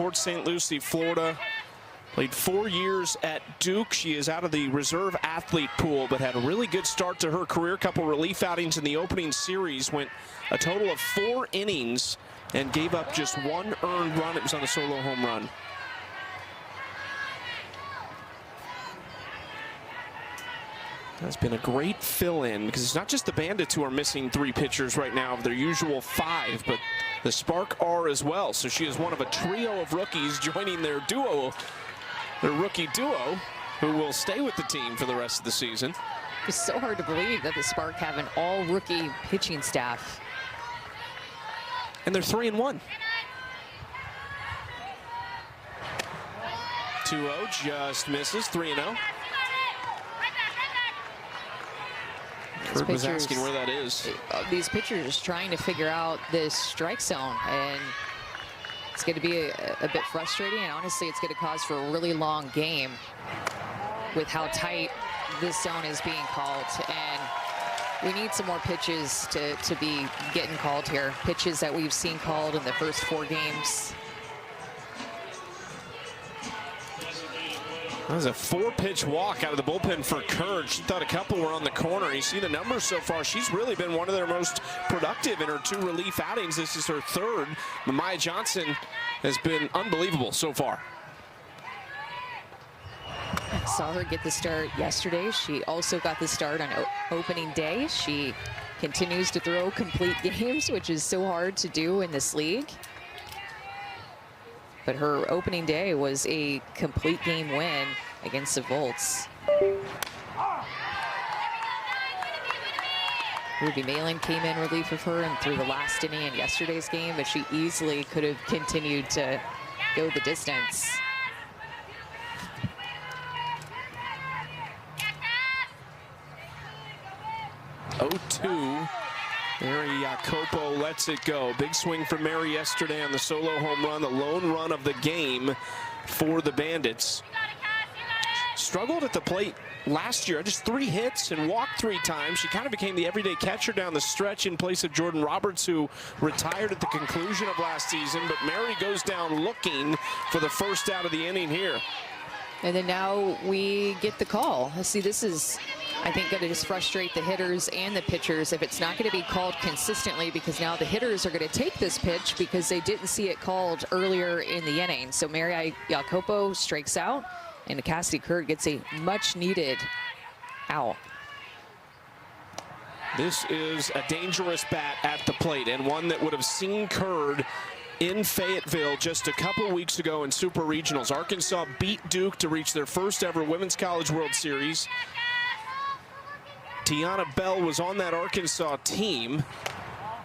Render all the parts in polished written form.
Port St. Lucie, Florida. Played 4 years at Duke. She is out of the reserve athlete pool, but had a really good start to her career. Couple relief outings in the opening series. Went a total of 4 innings and gave up just 1 earned run. It was on a solo home run. That's been a great fill-in because it's not just the Bandits who are missing 3 pitchers right now of their usual 5, but the Spark are as well. So she is one of a trio of rookies joining their duo, their rookie duo, who will stay with the team for the rest of the season. It's so hard to believe that the Spark have an all-rookie pitching staff. And they're 3-1. 2-0 just misses. 3-0. Kurt was asking where that is. These pitchers trying to figure out this strike zone, and it's going to be a bit frustrating, and honestly it's going to cause for a really long game with how tight this zone is being called. And we need some more pitches to be getting called here. Pitches that we've seen called in the first 4 games. That was a 4-pitch walk out of the bullpen for Kurd. She thought a couple were on the corner. You see the numbers so far. She's really been one of their most productive in her 2 relief outings. This is her 3rd. Maya Johnson has been unbelievable so far. I saw her get the start yesterday. She also got the start on opening day. She continues to throw complete games, which is so hard to do in this league. But her opening day was a complete game win against the Volts. Ruby Malin came in relief of her and threw the last inning in yesterday's game, but she easily could have continued to go the distance. Mary Jacopo lets it go. Big swing for Mary yesterday on the solo home run, the lone run of the game for the Bandits. Struggled at the plate last year, just 3 hits and walked 3 times. She kind of became the everyday catcher down the stretch in place of Jordan Roberts, who retired at the conclusion of last season. But Mary goes down looking for the first out of the inning here. And then now we get the call. See, this is, I think, going to just frustrate the hitters and the pitchers if it's not going to be called consistently, because now the hitters are going to take this pitch because they didn't see it called earlier in the inning. So Mary Jacopo strikes out, and Cassidy Kurd gets a much-needed out. This is a dangerous bat at the plate, and one that would have seen Kurd in Fayetteville just a couple weeks ago in Super Regionals. Arkansas beat Duke to reach their first ever Women's College World Series. Tiana Bell was on that Arkansas team.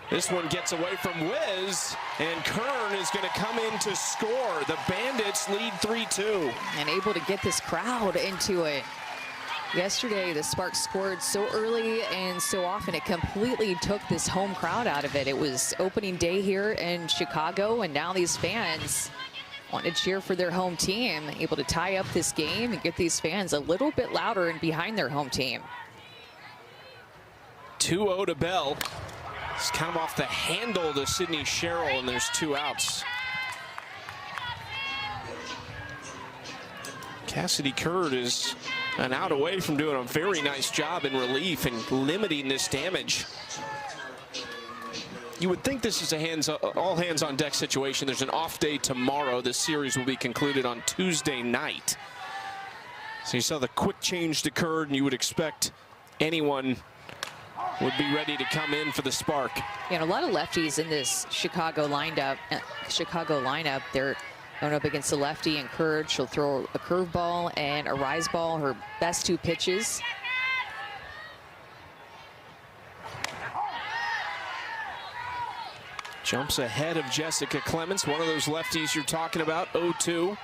This one gets away from Wiz, and Kern is going to come in to score. The Bandits lead 3-2. And able to get this crowd into it. Yesterday, the Sparks scored so early and so often, it completely took this home crowd out of it. It was opening day here in Chicago, and now these fans want to cheer for their home team, able to tie up this game and get these fans a little bit louder and behind their home team. 2-0 to Bell. It's kind of off the handle to Sydney Sherrill, and there's 2 outs. Cassidy Kurd is an out away from doing a very nice job in relief and limiting this damage. You would think this is a all hands on deck situation. There's an off day tomorrow. This series will be concluded on Tuesday night. So you saw the quick change to Kurd, and you would expect anyone would be ready to come in for the Spark. Yeah, and a lot of lefties in this Chicago lineup. They're going up against the lefty, and Kurd, she'll throw a curveball and a rise ball, her best 2 pitches. Jumps ahead of Jessica Clements, one of those lefties you're talking about, 0-2.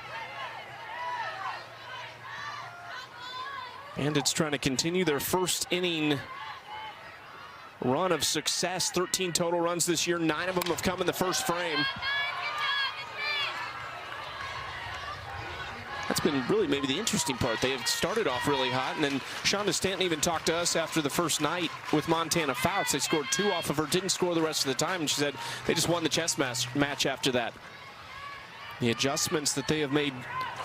Bandits trying to continue their first inning run of success. 13 total runs this year, 9 of them have come in the first frame. That's been really maybe the interesting part. They have started off really hot, and then Shonda Stanton even talked to us after the first night with Montana Fouts. They scored 2 off of her, didn't score the rest of the time, and she said they just won the chess match after that. The adjustments that they have made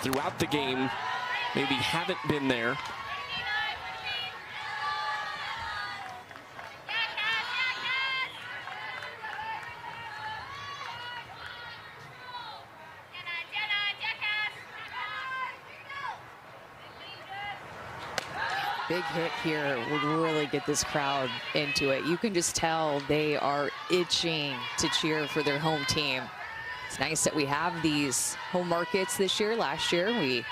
throughout the game maybe haven't been there. Big hit here would really get this crowd into it. You can just tell they are itching to cheer for their home team. It's nice that we have these home markets this year. Last year we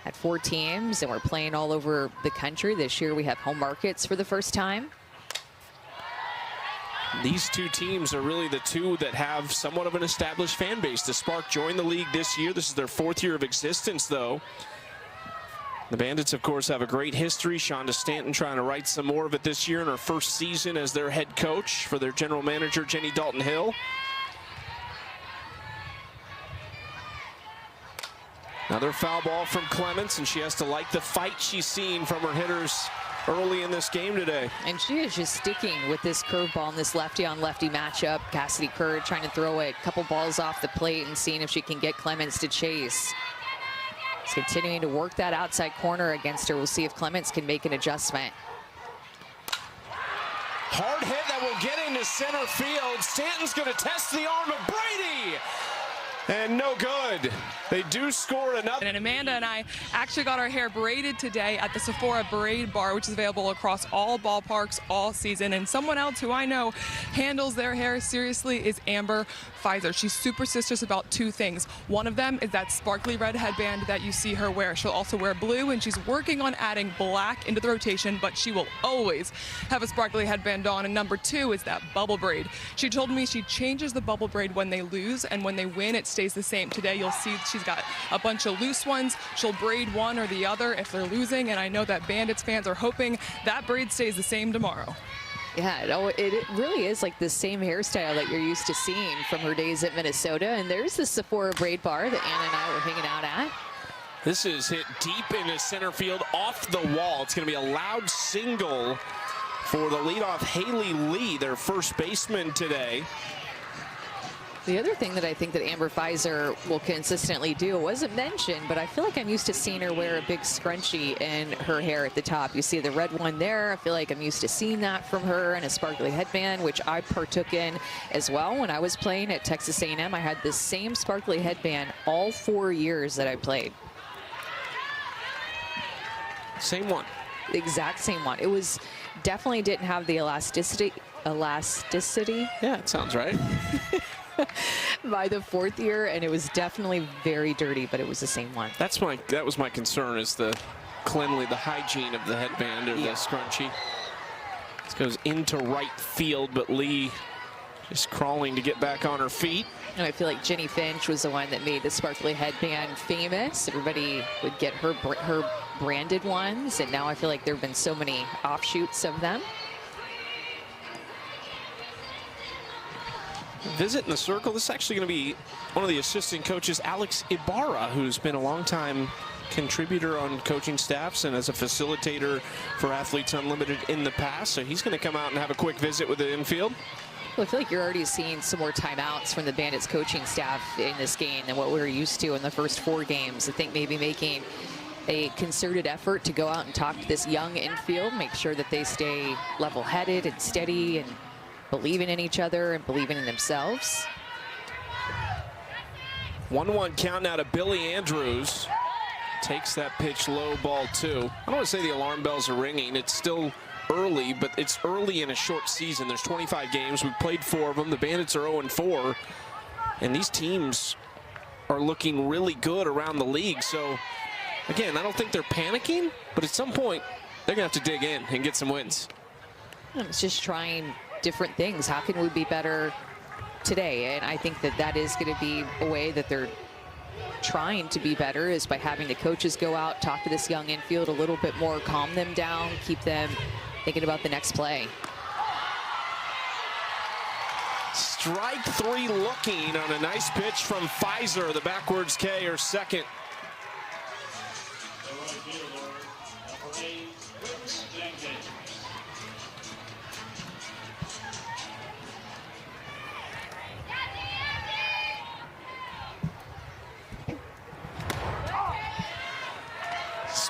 had 4 teams and we're playing all over the country. This year we have home markets for the first time. These two teams are really the two that have somewhat of an established fan base. The Spark joined the league this year. This is their 4th year of existence, though. The Bandits, of course, have a great history. Shonda Stanton trying to write some more of it this year in her first season as their head coach for their general manager, Jenny Dalton-Hill. Another foul ball from Clements, and she has to like the fight she's seen from her hitters early in this game today. And she is just sticking with this curveball in this lefty-on-lefty matchup. Cassidy Kerr trying to throw a couple balls off the plate and seeing if she can get Clements to chase. She's continuing to work that outside corner against her. We'll see if Clements can make an adjustment. Hard hit that will get into center field. Stanton's going to test the arm of Brady. And no good. They do score another. And Amanda and I actually got our hair braided today at the Sephora Braid Bar, which is available across all ballparks all season. And someone else who I know handles their hair seriously is Amber Pfizer. She's superstitious about 2 things. One of them is that sparkly red headband that you see her wear. She'll also wear blue, and she's working on adding black into the rotation, but she will always have a sparkly headband on. And number 2 is that bubble braid. She told me she changes the bubble braid when they lose, and when they win, it stays the same. Today you'll see she's got a bunch of loose ones. She'll braid one or the other if they're losing, and I know that Bandits fans are hoping that braid stays the same tomorrow. Yeah, it really is like the same hairstyle that you're used to seeing from her days at Minnesota. And there's the Sephora Braid Bar that Anna and I were hanging out at. This is hit deep into center field off the wall. It's going to be a loud single for the leadoff Haley Lee, their first baseman today. The other thing that I think that Amber Pfizer will consistently do, wasn't mentioned, but I feel like I'm used to seeing her wear a big scrunchie in her hair at the top. You see the red one there. I feel like I'm used to seeing that from her, and a sparkly headband, which I partook in as well when I was playing at Texas A&M. I had the same sparkly headband all 4 years that I played. Same one. Exact same one. It was definitely didn't have the elasticity. Yeah, it sounds right. By the 4th year, and it was definitely very dirty, but it was the same one. That was my concern, is the hygiene of the headband or the scrunchie. This goes into right field, but Lee just crawling to get back on her feet. And I feel like Jenny Finch was the one that made the sparkly headband famous. Everybody would get her branded ones, and now I feel like there have been so many offshoots of them. Visit in the circle. This is actually going to be one of the assistant coaches, Alex Ibarra, who's been a longtime contributor on coaching staffs and as a facilitator for Athletes Unlimited in the past. So he's going to come out and have a quick visit with the infield. Well, I feel like you're already seeing some more timeouts from the Bandits coaching staff in this game than what we were used to in the first 4 games. I think maybe making a concerted effort to go out and talk to this young infield, make sure that they stay level-headed and steady and believing in each other and believing in themselves. 1-1 count now to Billy Andrews. Takes that pitch low, ball 2. I don't want to say the alarm bells are ringing. It's still early, but it's early in a short season. There's 25 games. We've played 4 of them. The Bandits are 0-4. And these teams are looking really good around the league. So, again, I don't think they're panicking, but at some point, they're going to have to dig in and get some wins. It's just trying different things. How can we be better today? And I think that that is going to be a way that they're trying to be better, is by having the coaches go out, talk to this young infield a little bit more, calm them down, keep them thinking about the next play. Strike 3 looking on a nice pitch from Pfizer. The backwards K, or second.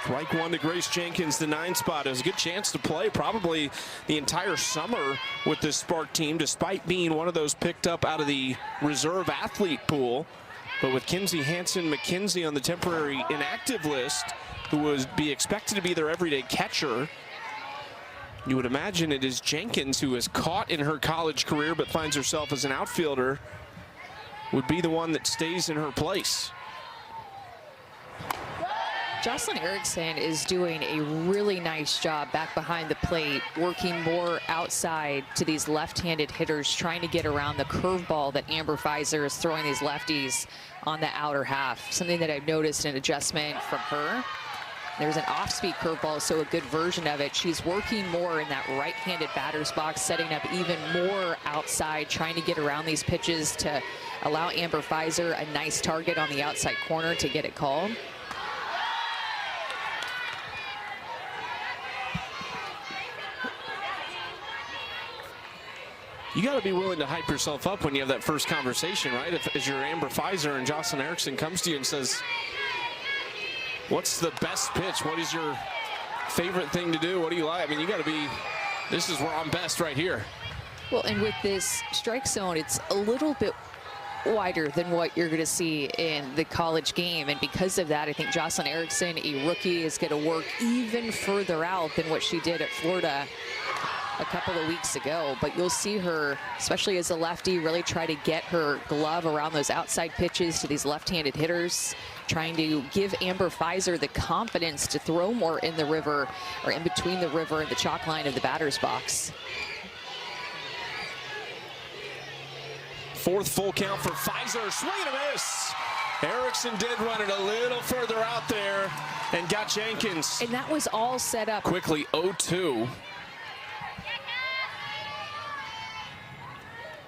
Strike one to Grace Jenkins, the 9 spot. It was a good chance to play probably the entire summer with this Spark team, despite being one of those picked up out of the reserve athlete pool. But with Kinsey Hansen-McKenzie on the temporary inactive list, who would be expected to be their everyday catcher, you would imagine it is Jenkins, who is caught in her college career but finds herself as an outfielder, would be the one that stays in her place. Jocelyn Erickson is doing a really nice job back behind the plate, working more outside to these left-handed hitters, trying to get around the curveball that Amber Pfizer is throwing these lefties on the outer half. Something that I've noticed an adjustment from her. There's an off-speed curveball, so a good version of it. She's working more in that right-handed batter's box, setting up even more outside, trying to get around these pitches to allow Amber Pfizer a nice target on the outside corner to get it called. You got to be willing to hype yourself up when you have that first conversation, right? As your Amber Pfizer and Jocelyn Erickson comes to you and says, what's the best pitch? What is your favorite thing to do? What do you like? I mean, you got to be, this is where I'm best right here. Well, and with this strike zone, it's a little bit wider than what you're going to see in the college game. And because of that, I think Jocelyn Erickson, a rookie, is going to work even further out than what she did at Florida a couple of weeks ago. But you'll see her, especially as a lefty, really try to get her glove around those outside pitches to these left-handed hitters, trying to give Amber Pfizer the confidence to throw more in the river, or in between the river and the chalk line of the batter's box. Fourth full count for Pfizer. Swing and a miss. Erickson did run it a little further out there and got Jenkins. And that was all set up. Quickly 0-2.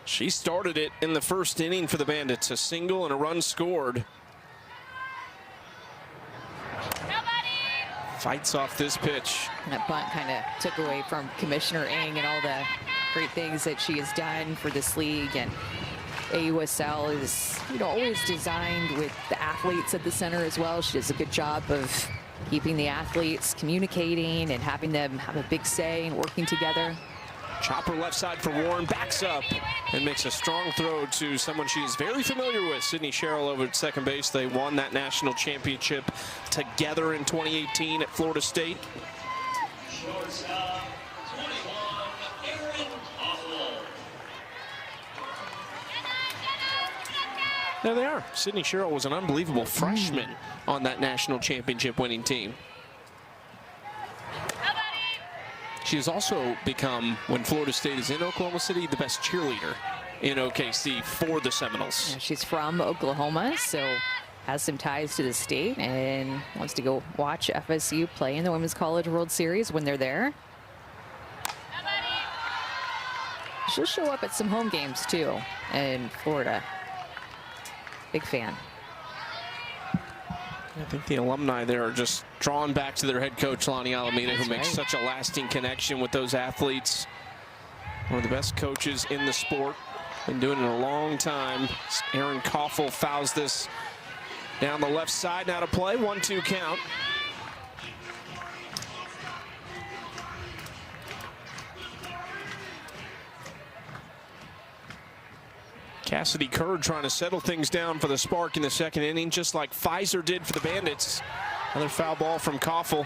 She started it in the first inning for the Bandits. A single and a run scored. Fights off this pitch. And that bunt kind of took away from Commissioner Ng and all the great things that she has done for this league. And AUSL is, you know, always designed with the athletes at the center as well. She does a good job of keeping the athletes communicating and having them have a big say and working together. Chopper left side for Warren, backs up and makes a strong throw to someone she is very familiar with, Sydney Sherrill over at second base. They won that national championship together in 2018 at Florida State. There they are. Sydney Sherrill was an unbelievable freshman on that national championship winning team. She has also become, when Florida State is in Oklahoma City, the best cheerleader in OKC for the Seminoles. Yeah, she's from Oklahoma, so has some ties to the state and wants to go watch FSU play in the Women's College World Series when they're there. She'll show up at some home games too in Florida. Big fan. I think the alumni there are just drawn back to their head coach, Lonnie Alameda, who makes such a lasting connection with those athletes. One of the best coaches in the sport. Been doing it a long time. Aaron Koffel fouls this down the left side. Now to play, 1-2 count. Cassidy Kerr trying to settle things down for the Spark in the second inning, just like Pfizer did for the Bandits. Another foul ball from Koffel.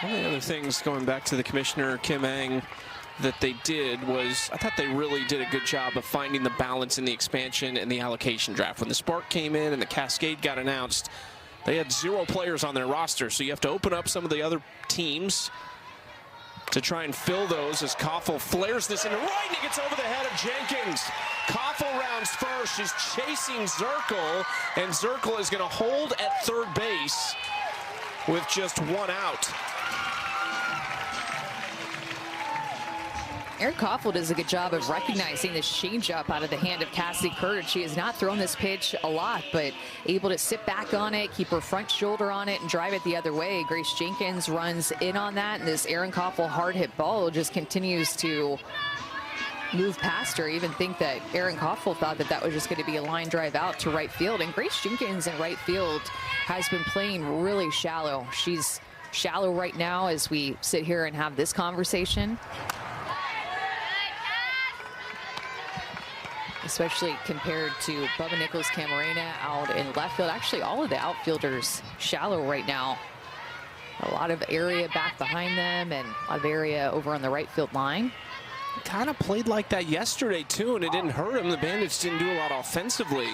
One of the other things, going back to the commissioner, Kim Ng, that they did was, I thought they really did a good job of finding the balance in the expansion and the allocation draft. When the Spark came in and the Cascade got announced, they had 0 players on their roster, so you have to open up some of the other teams to try and fill those as Koffel flares this into right, and he gets over the head of Jenkins. Koffel rounds first, she's chasing Zirkle, and Zirkle is going to hold at third base with just 1 out. Erin Koffel does a good job of recognizing this changeup out of the hand of Cassidy Curd. She has not thrown this pitch a lot, but able to sit back on it, keep her front shoulder on it, and drive it the other way. Grace Jenkins runs in on that, and this Erin Koffel hard hit ball just continues to move past her. I even think that Erin Koffel thought that that was just going to be a line drive out to right field, and Grace Jenkins in right field has been playing really shallow. She's shallow right now as we sit here and have this conversation, especially compared to Bubba Nichols-Camarena out in left field. Actually, all of the outfielders shallow right now. A lot of area back behind them and a lot of area over on the right field line. Kind of played like that yesterday too, and it didn't hurt him. The Bandits didn't do a lot offensively.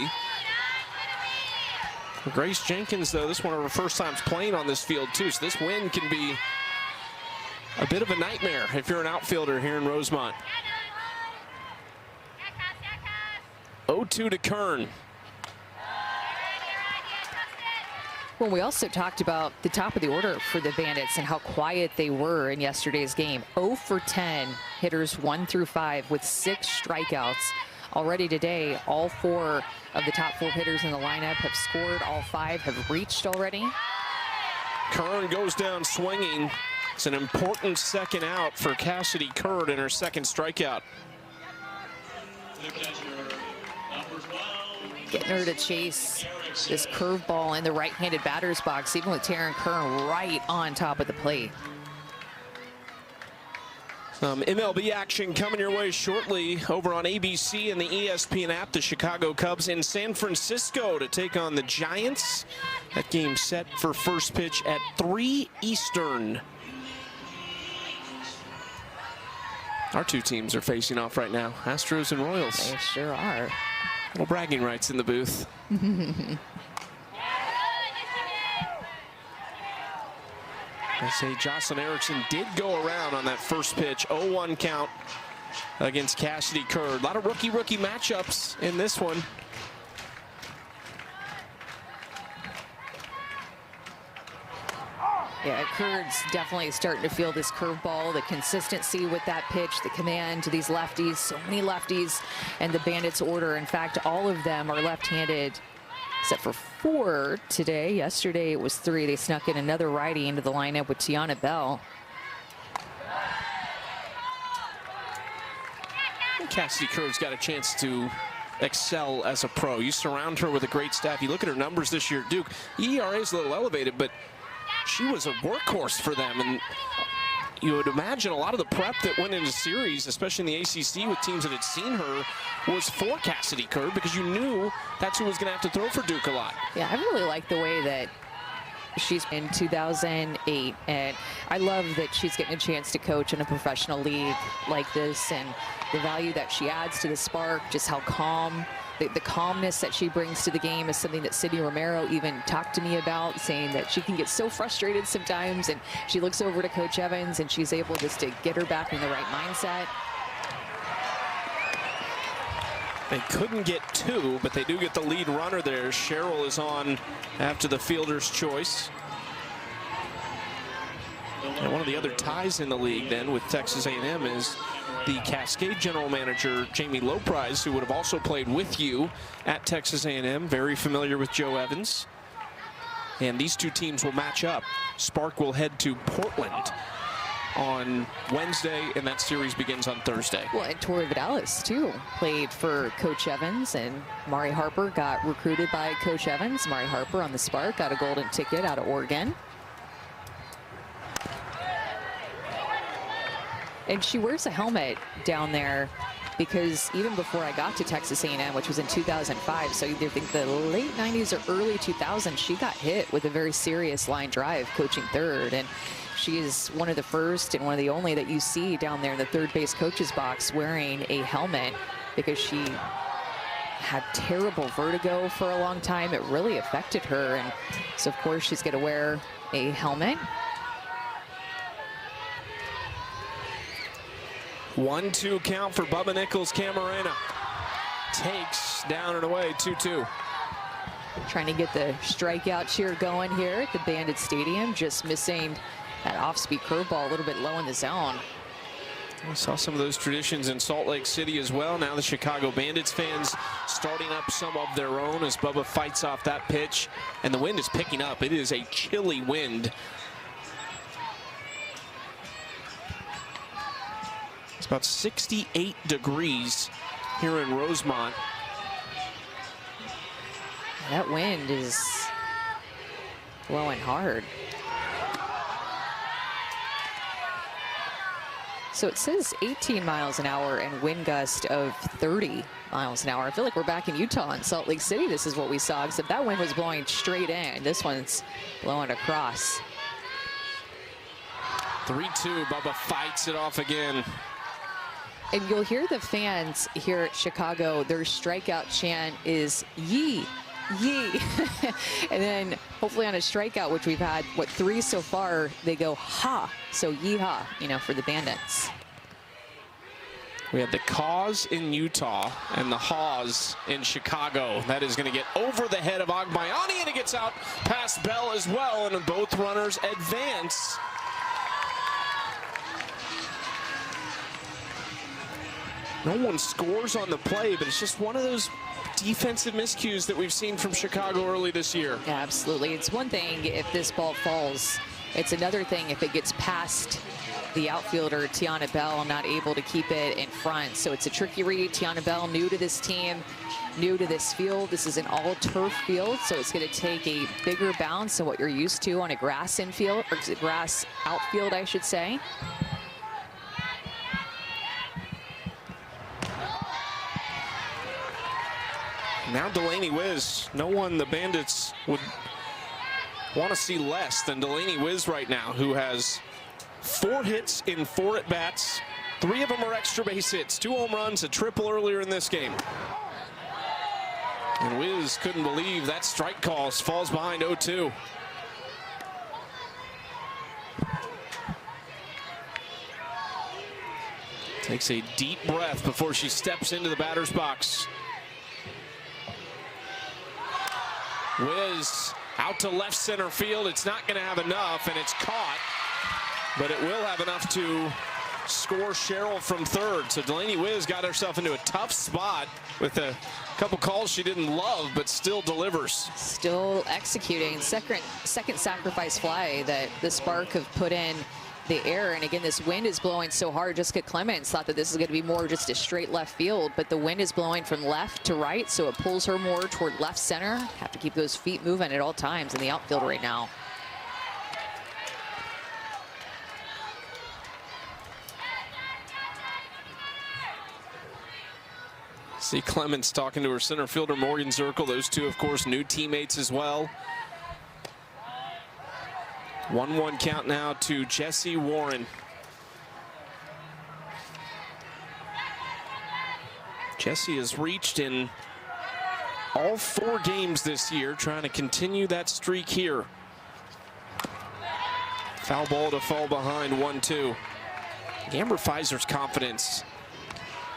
Grace Jenkins, though, this is one of her first times playing on this field too, so this win can be a bit of a nightmare if you're an outfielder here in Rosemont. 0-2 to Kern. Well, we also talked about the top of the order for the Bandits and how quiet they were in yesterday's game. 0 for 10 hitters 1 through 5 with 6 strikeouts. Already today, all 4 of the top 4 hitters in the lineup have scored. All 5 have reached already. Kern goes down swinging. It's an important second out for Cassidy Curd in her second strikeout. Getting her to chase this curveball in the right-handed batter's box, even with Taryn Kern right on top of the plate. MLB action coming your way shortly over on ABC and the ESPN app. The Chicago Cubs in San Francisco to take on the Giants. That game set for first pitch at 3 Eastern. Our two teams are facing off right now, Astros and Royals. They sure are. Little bragging rights in the booth. I say Jocelyn Erickson did go around on that first pitch. 0-1 count against Cassidy Curd. A lot of rookie matchups in this one. Yeah, Curd's definitely starting to feel this curveball, the consistency with that pitch, the command to these lefties. So many lefties in the Bandits order. In fact, all of them are left-handed, except for 4 today. Yesterday it was 3. They snuck in another righty into the lineup with Tiana Bell. Cassidy Curd's got a chance to excel as a pro. You surround her with a great staff. You look at her numbers this year at Duke. ERA is a little elevated, but she was a workhorse for them, and you would imagine a lot of the prep that went into series, especially in the ACC with teams that had seen her, was for Cassidy Curd, because you knew that's who was going to have to throw for Duke a lot. Yeah, I really like the way that she's in 2008, and I love that she's getting a chance to coach in a professional league like this, and the value that she adds to the Spark, just how calm, the calmness that she brings to the game is something that Sydney Romero even talked to me about, saying that she can get so frustrated sometimes, and she looks over to Coach Evans and she's able just to get her back in the right mindset. They couldn't get 2, but they do get the lead runner there. Cheryl is on after the fielder's choice. And one of the other ties in the league then with Texas A&M is the Cascade general manager, Jamie Loprise, who would have also played with you at Texas A&M, very familiar with Joe Evans. And these two teams will match up. Spark will head to Portland on Wednesday, and that series begins on Thursday. Well, and Tori Vidalis, too, played for Coach Evans, and Mari Harper got recruited by Coach Evans. Mari Harper on the Spark got a golden ticket out of Oregon. And she wears a helmet down there because even before I got to Texas A&M, which was in 2005, so either think the late 90s or early 2000s, she got hit with a very serious line drive coaching third. And she is one of the first and one of the only that you see down there in the third base coach's box wearing a helmet, because she had terrible vertigo for a long time. It really affected her. And so, of course, she's going to wear a helmet. 1-2 count for Bubba Nichols-Camarena. Takes down and away, 2-2. Trying to get the strikeout cheer going here at the Bandit Stadium. Just missing that off-speed curveball a little bit low in the zone. We saw some of those traditions in Salt Lake City as well. Now the Chicago Bandits fans starting up some of their own as Bubba fights off that pitch. And the wind is picking up. It is a chilly wind. It's about 68 degrees here in Rosemont. That wind is blowing hard. So it says 18 miles an hour and wind gust of 30 miles an hour. I feel like we're back in Utah in Salt Lake City. This is what we saw, except that wind was blowing straight in. This one's blowing across. 3-2, Bubba fights it off again. And you'll hear the fans here at Chicago, their strikeout chant is yee, yee. And then hopefully on a strikeout, which we've had, 3 so far, they go ha. So yeehaw, you know, for the Bandits. We had the cause in Utah and the haws in Chicago. That is going to get over the head of Agbayani, and it gets out past Bell as well, and both runners advance. No one scores on the play, but it's just one of those defensive miscues that we've seen from Chicago early this year. Yeah, absolutely. It's one thing if this ball falls. It's another thing if it gets past the outfielder, Tiana Bell, not able to keep it in front. So it's a tricky read. Tiana Bell, new to this team, new to this field. This is an all-turf field, so it's going to take a bigger bounce than what you're used to on a grass infield, or grass outfield, I should say. Now Delaney Wiz, no one the Bandits would want to see less than Delaney Wiz right now, who has 4 hits in 4 at-bats. 3 of them are extra base hits, 2 home runs, a triple earlier in this game. And Wiz couldn't believe that strike call, falls behind 0-2. Takes a deep breath before she steps into the batter's box. Wiz out to left center field. It's not going to have enough, and it's caught, but it will have enough to score Cheryl from third. So Delaney Wiz got herself into a tough spot with a couple calls she didn't love, but still delivers. Still executing. Second sacrifice fly that the Spark have put in the air. And again, this wind is blowing so hard. Jessica Clements thought that this is going to be more just a straight left field, but the wind is blowing from left to right, so it pulls her more toward left center. Have to keep those feet moving at all times in the outfield right now. See Clements talking to her center fielder Morgan Zirkle. Those two, of course, new teammates as well. 1-1 count now to Jessie Warren. Jessie has reached in all 4 games this year, trying to continue that streak here. Foul ball to fall behind, 1-2. Amber Fizer's confidence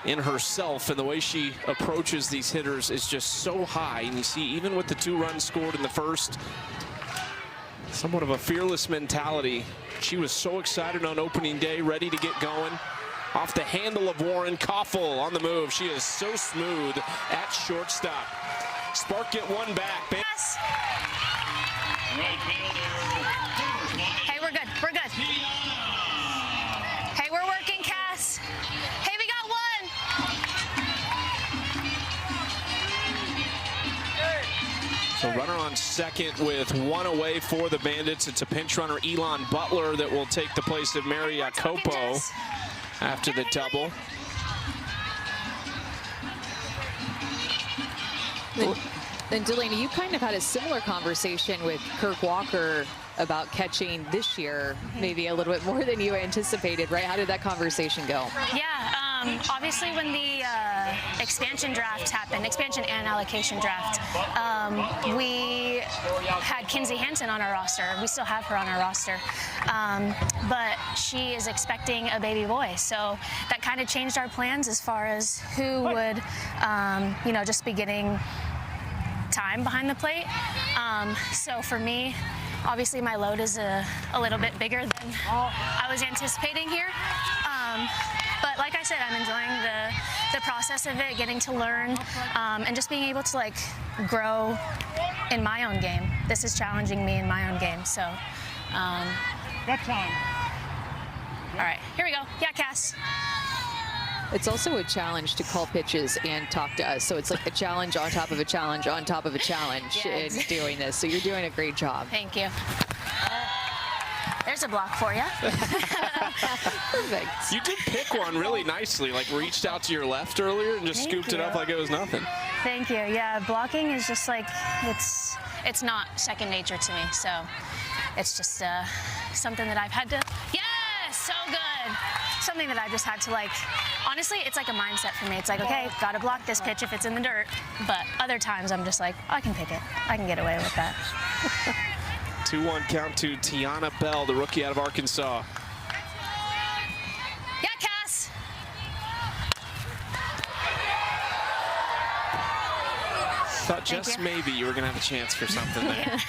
in herself and the way she approaches these hitters is just so high. And you see, even with the 2 runs scored in the first, somewhat of a fearless mentality. She was so excited on opening day, ready to get going. Off the handle of Warren, Koffel on the move. She is so smooth at shortstop. Spark get 1 back. Hey, we're good. We're good. Hey, we're working, Cass. Hey, we got 1. So runner on second with 1 away for the Bandits. It's a pinch runner, Elon Butler, that will take the place of Mary Jacopo after the double. Then Delaney, you kind of had a similar conversation with Kirk Walker about catching this year, maybe a little bit more than you anticipated, right? How did that conversation go? Yeah, obviously when the expansion draft happened, expansion and allocation draft, we had Kinsey Hansen on our roster. We still have her on our roster. But she is expecting a baby boy. So that kind of changed our plans as far as who would, you know, just be getting time behind the plate. So for me, obviously my load is a little bit bigger than I was anticipating here. But like I said, I'm enjoying the process of it, getting to learn, and just being able to like grow in my own game. This is challenging me in my own game. So, that time. All right, here we go. Yeah, Cass. It's also a challenge to call pitches and talk to us. So it's like a challenge on top of a challenge on top of a challenge in doing this. So you're doing a great job. Thank you. There's a block for you. Perfect. You did pick one really nicely, like reached out to your left earlier and just scooped it up like it was nothing. Thank you. Yeah, blocking is just like, it's not second nature to me. So it's just something that I've had to, yes, so good. Something that I've just had to like, honestly, it's like a mindset for me. It's like, okay, gotta block this pitch if it's in the dirt. But other times I'm just like, I can pick it. I can get away with that. 2-1 count to Tiana Bell, the rookie out of Arkansas. Yeah, Cass. Thought just maybe you were going to have a chance for something there.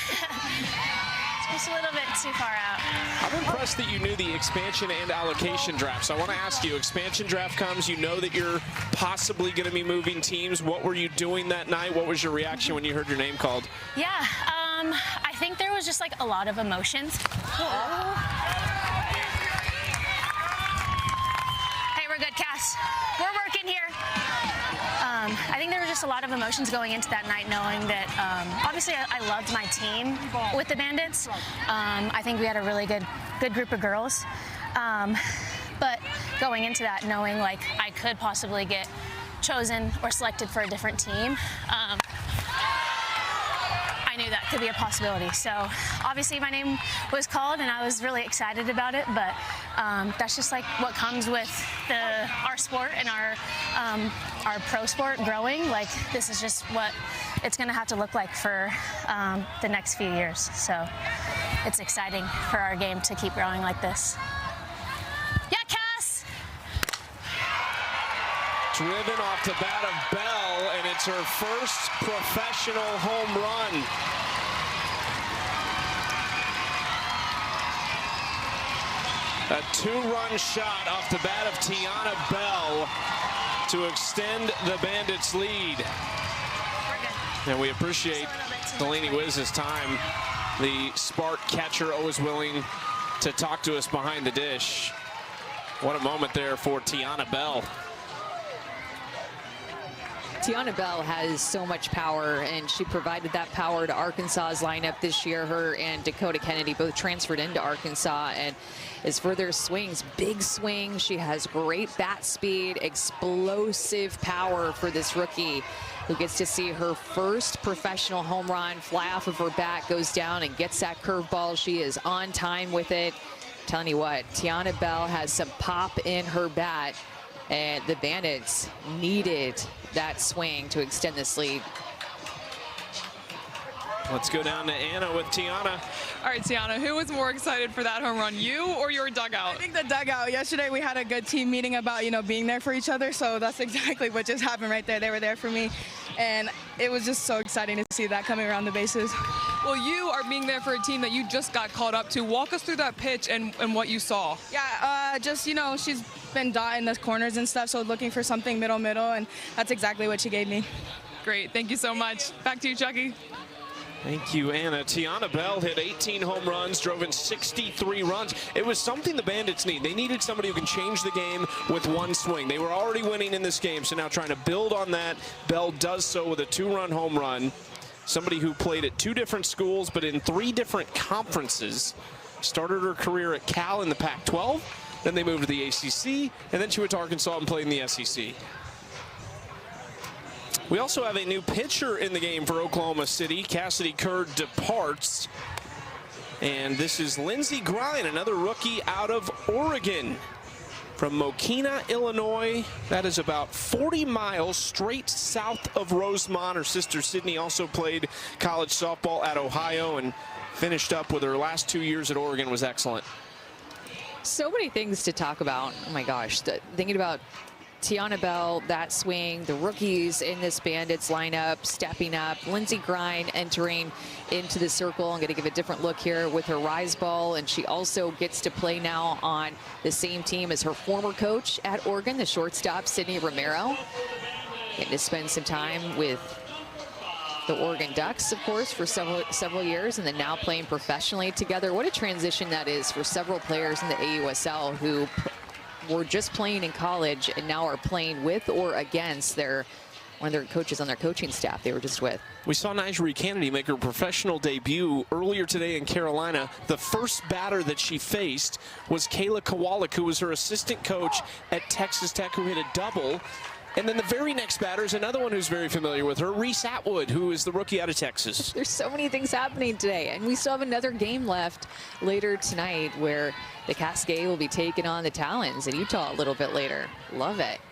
Just a little bit too far out. I'm impressed that you knew the expansion and allocation draft. So I want to ask you, expansion draft comes, you know that you're possibly going to be moving teams. What were you doing that night? What was your reaction when you heard your name called? Yeah, I think there was just like a lot of emotions. Hey, we're good, Cass. We're working here. I think there were just a lot of emotions going into that night, knowing that obviously I loved my team with the Bandits. I think we had a really good group of girls. But going into that, knowing like I could possibly get chosen or selected for a different team, I knew that could be a possibility. So obviously my name was called and I was really excited about it, but that's just like what comes with our sport and our pro sport growing. Like this is just what it's gonna have to look like for the next few years. So it's exciting for our game to keep growing like this. Yeah, Cass! Driven off the bat of Bell, and it's her first professional home run. A 2-run shot off the bat of Tiana Bell to extend the Bandits' lead. And we appreciate Delaney Wiz's time. The Spark catcher, always willing to talk to us behind the dish. What a moment there for Tiana Bell. Tiana Bell has so much power, and she provided that power to Arkansas's lineup this year. Her and Dakota Kennedy both transferred into Arkansas, and as for their swings, big swing. She has great bat speed, explosive power for this rookie who gets to see her first professional home run. Fly off of her bat, goes down and gets that curveball. She is on time with it. Telling you what, Tiana Bell has some pop in her bat, and the Bandits needed that swing to extend this lead. Let's go down to Anna with Tiana. All right, Tiana, who was more excited for that home run, you or your dugout? I think the dugout. Yesterday we had a good team meeting about, being there for each other, so that's exactly what just happened right there. They were there for me, and it was just so exciting to see that coming around the bases. Well, you are being there for a team that you just got called up to. Walk us through that pitch and what you saw. Yeah, just, she's been dotting the corners and stuff, so looking for something middle, and that's exactly what she gave me. Great, thank you so much. Back to you, Chucky. Thank you, Anna. Tiana Bell hit 18 home runs, drove in 63 runs. It was something the Bandits need. They needed somebody who can change the game with one swing. They were already winning in this game, so now trying to build on that. Bell does so with a 2-run home run. Somebody who played at 2 different schools, but in 3 different conferences. Started her career at Cal in the Pac-12, then they moved to the ACC, and then she went to Arkansas and played in the SEC. We also have a new pitcher in the game for Oklahoma City. Cassidy Kerr departs. And this is Lindsey Grine, another rookie out of Oregon. From Mokina, Illinois. That is about 40 miles straight south of Rosemont. Her sister Sydney also played college softball at Ohio and finished up with her last 2 years at Oregon. Was excellent. So many things to talk about. Oh my gosh, thinking about Tiana Bell, that swing, the rookies in this Bandits lineup stepping up. Lindsey Grine entering into the circle. I'm going to give a different look here with her rise ball, and she also gets to play now on the same team as her former coach at Oregon, the shortstop, Sydney Romero. Getting to spend some time with the Oregon Ducks, of course, for several years, and then now playing professionally together. What a transition that is for several players in the AUSL who were just playing in college and now are playing with or against one of their coaches on their coaching staff they were just with. We saw Nigeri Kennedy make her professional debut earlier today in Carolina. The first batter that she faced was Kayla Kowalik, who was her assistant coach at Texas Tech, who hit a double. And then the very next batter is another one who's very familiar with her, Reese Atwood, who is the rookie out of Texas. There's so many things happening today, and we still have another game left later tonight where the Cascade will be taking on the Talons in Utah a little bit later. Love it.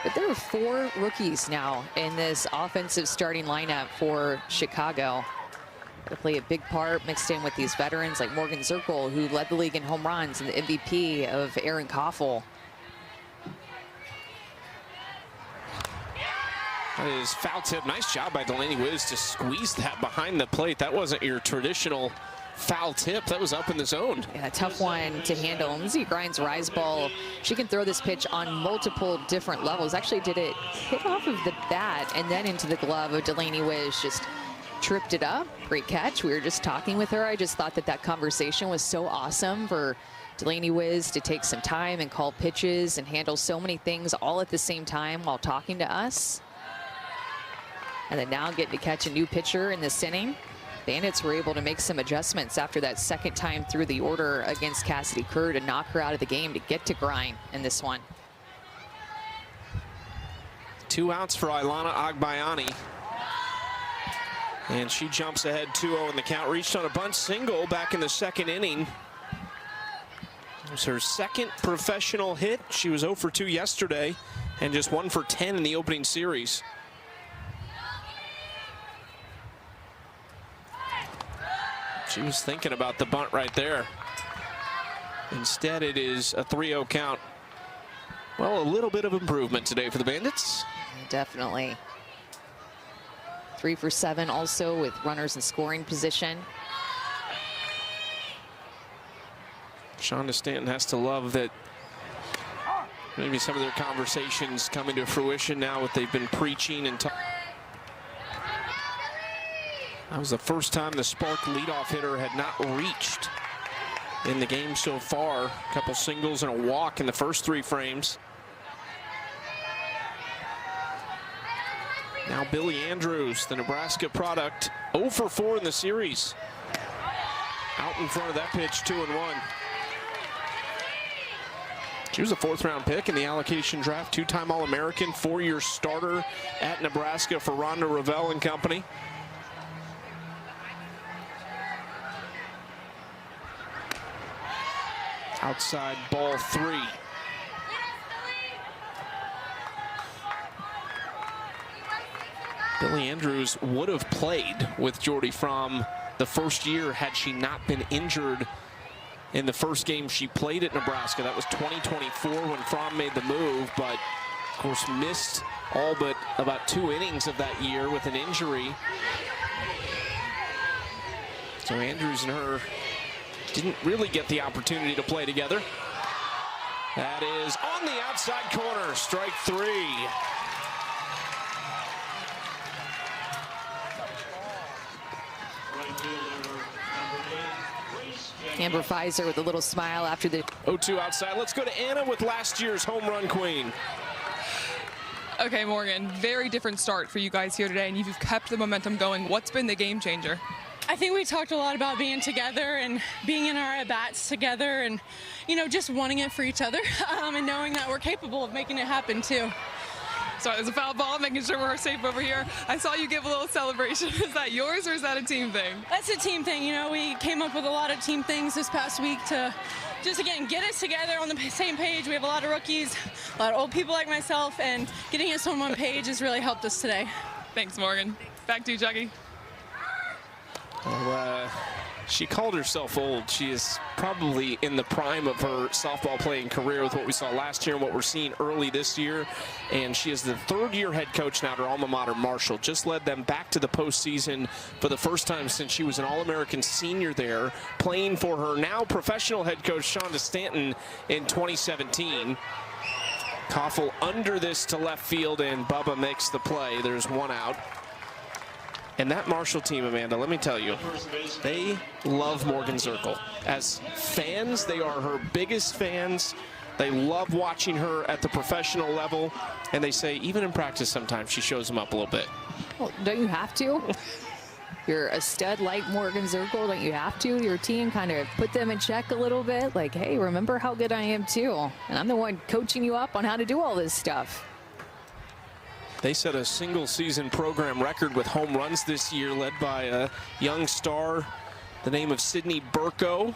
But there are 4 rookies now in this offensive starting lineup for Chicago. To play a big part mixed in with these veterans like Morgan Zirkle, who led the league in home runs, and the MVP of Aaron Koffel. That is foul tip. Nice job by Delaney Wiz to squeeze that behind the plate. That wasn't your traditional foul tip. That was up in the zone. Yeah, a tough one to handle. Lindsey Grine's rise ball, she can throw this pitch on multiple different levels. Actually did it hit off of the bat and then into the glove of Delaney Wiz. Just tripped it up. Great catch. We were just talking with her. I just thought that conversation was so awesome for Delaney Wiz to take some time and call pitches and handle so many things all at the same time while talking to us. And then now getting to catch a new pitcher in this inning. Bandits were able to make some adjustments after that second time through the order against Cassidy Kerr to knock her out of the game to get to Grine in this one. 2 outs for Ilana Agbayani. And she jumps ahead 2-0 in the count. Reached on a bunt single back in the second inning. It was her second professional hit. She was 0 for 2 yesterday and just 1 for 10 in the opening series. She was thinking about the bunt right there. Instead, it is a 3-0 count. Well, a little bit of improvement today for the Bandits. Definitely. 3 for 7 also with runners in scoring position. Shonda Stanton has to love that maybe some of their conversations coming to fruition now, what they've been preaching and talking. That was the first time the Spark leadoff hitter had not reached in the game so far. A couple singles and a walk in the first 3 frames. Now Billy Andrews, the Nebraska product, 0 for 4 in the series. Out in front of that pitch, 2-1. She was a 4th-round pick in the allocation draft, 2-time All-American, 4-year starter at Nebraska for Rhonda Revelle and company. Outside ball 3. Billy Andrews would have played with Jordy Fromm the first year had she not been injured in the first game she played at Nebraska. That was 2024 when Fromm made the move, but of course missed all but about 2 innings of that year with an injury. So Andrews and her didn't really get the opportunity to play together. That is on the outside corner, strike 3. Amber Pfizer with a little smile after the 0-2 outside. Let's go to Anna with last year's home run queen. Okay, Morgan, very different start for you guys here today, and you've kept the momentum going. What's been the game changer? I think we talked a lot about being together and being in our at-bats together and, just wanting it for each other and knowing that we're capable of making it happen, too. Sorry, there's a foul ball, making sure we're safe over here. I saw you give a little celebration. Is that yours or is that a team thing? That's a team thing. We came up with a lot of team things this past week to just, again, get us together on the same page. We have a lot of rookies, a lot of old people like myself, and getting us on one page has really helped us today. Thanks, Morgan. Back to you, Chucky. Well, She called herself old. She is probably in the prime of her softball playing career with what we saw last year and what we're seeing early this year. And she is the third-year head coach now at her alma mater, Marshall. Just led them back to the postseason for the first time since she was an All-American senior there, playing for her now professional head coach, Shonda Stanton, in 2017. Koffel under this to left field, and Bubba makes the play. There's one out. And that Marshall team, Amanda, let me tell you, they love Morgan Zirkle. As fans, they are her biggest fans. They love watching her at the professional level. And they say, even in practice, sometimes she shows them up a little bit. Well, don't you have to? You're a stud like Morgan Zirkle. Don't you have to? Your team kind of put them in check a little bit. Like, hey, remember how good I am, too. And I'm the one coaching you up on how to do all this stuff. They set a single-season program record with home runs this year, led by a young star, the name of Sydney Burko.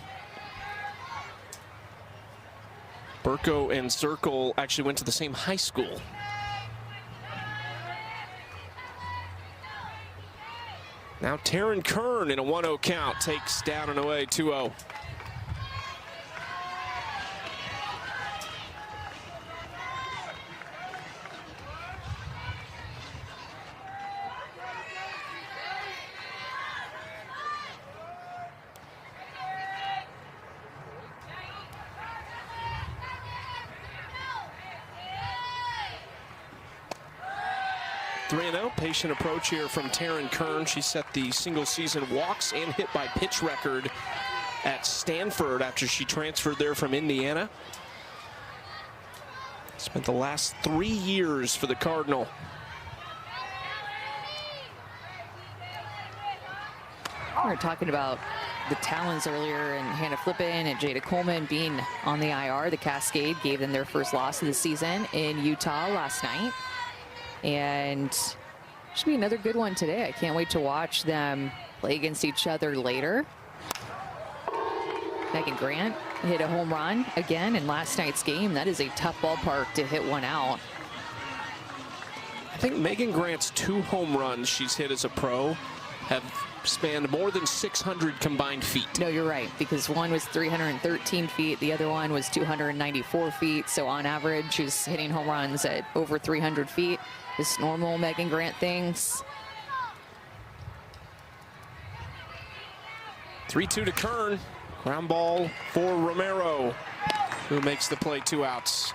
Burko and Zirkle actually went to the same high school. Now Taryn Kern in a 1-0 count takes down and away 2-0. Patient approach here from Taryn Kern. She set the single-season walks and hit by pitch record at Stanford after she transferred there from Indiana. Spent the last 3 years for the Cardinal. We were talking about the Talons earlier, and Hannah Flippin and Jada Coleman being on the IR. The Cascade gave them their first loss of the season in Utah last night. And should be another good one today. I can't wait to watch them play against each other later. Megan Grant hit a home run again in last night's game. That is a tough ballpark to hit one out. I think Megan Grant's 2 home runs she's hit as a pro have spanned more than 600 combined feet. No, you're right, because one was 313 feet, the other one was 294 feet. So on average, she's hitting home runs at over 300 feet. Just normal Megan Grant things. 3-2 to Kern. Ground ball for Romero, who makes the play, 2 outs.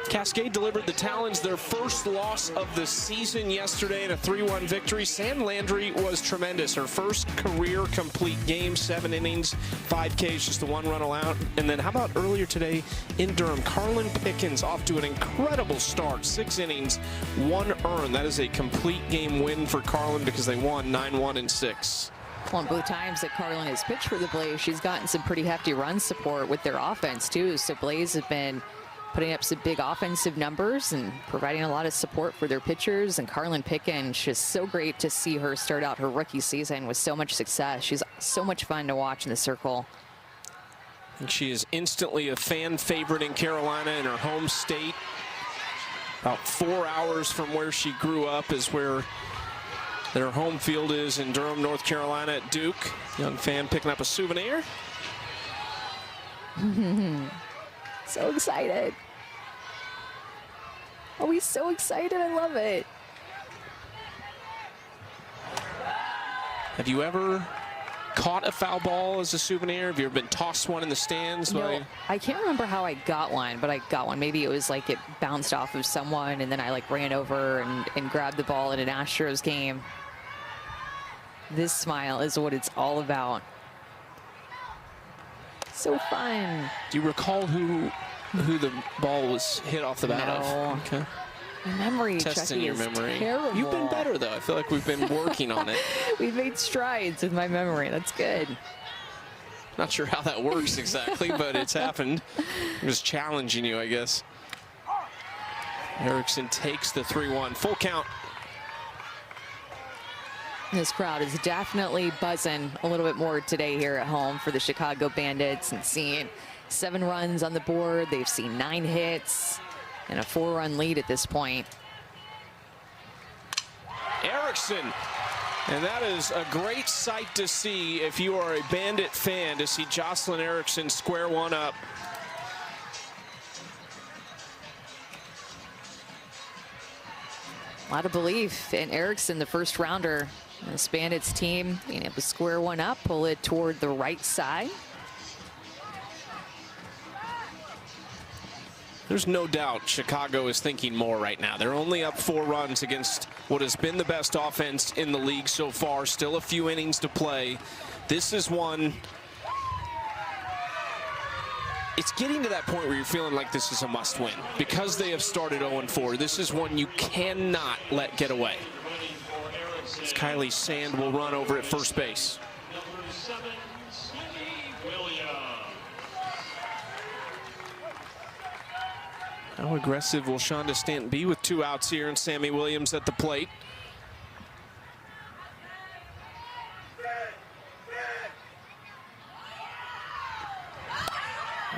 Cascade delivered the Talons their first loss of the season yesterday in a 3-1 victory. Sam Landry was tremendous. Her first career complete game, 7 innings, 5 Ks, just the 1 run allowed. And then how about earlier today in Durham, Carlin Pickens off to an incredible start, 6 innings, 1 earned. That is a complete game win for Carlin because they won 9-1 and 6. Well, both times that Carlin has pitched for the Blaze, she's gotten some pretty hefty run support with their offense too. So Blaze have been putting up some big offensive numbers and providing a lot of support for their pitchers. And Carlin Pickens, just so great to see her start out her rookie season with so much success. She's so much fun to watch in the circle. And she is instantly a fan favorite in Carolina, in her home state. About 4 hours from where she grew up is where their home field is, in Durham, North Carolina at Duke. Young fan picking up a souvenir. So excited. Oh, he's so excited. I love it. Have you ever caught a foul ball as a souvenir? Have you ever been tossed one in the stands? No, I can't remember how I got one, but I got one. Maybe it was like it bounced off of someone and then I like ran over and grabbed the ball in an Astros game. This smile is what it's all about. So fun. Do you recall who the ball was hit off the bat of? Okay. My memory, testing Chucky, your is memory. terrible. You've been better though. I feel like we've been working on it. We've made strides with my memory. That's good. Not sure how that works exactly, but it's happened. I'm just challenging you, I guess. Erickson takes the 3-1. Full count. This crowd is definitely buzzing a little bit more today here at home for the Chicago Bandits, and seeing 7 runs on the board. They've seen 9 hits and a 4-run lead at this point. Erickson And that is a great sight to see if you are a Bandit fan, to see Jocelyn Erickson square one up. A lot of belief in Erickson, the first rounder. This Bandits team being able to square one up, pull it toward the right side. There's no doubt Chicago is thinking more right now. They're only up 4 runs against what has been the best offense in the league so far. Still a few innings to play. This is one. It's getting to that point where you're feeling like this is a must win. Because they have started 0-4, this is one you cannot let get away. As Kylie Sand will run over at first base. How aggressive will Shonda Stanton be with 2 outs here, and Sammy Williams at the plate?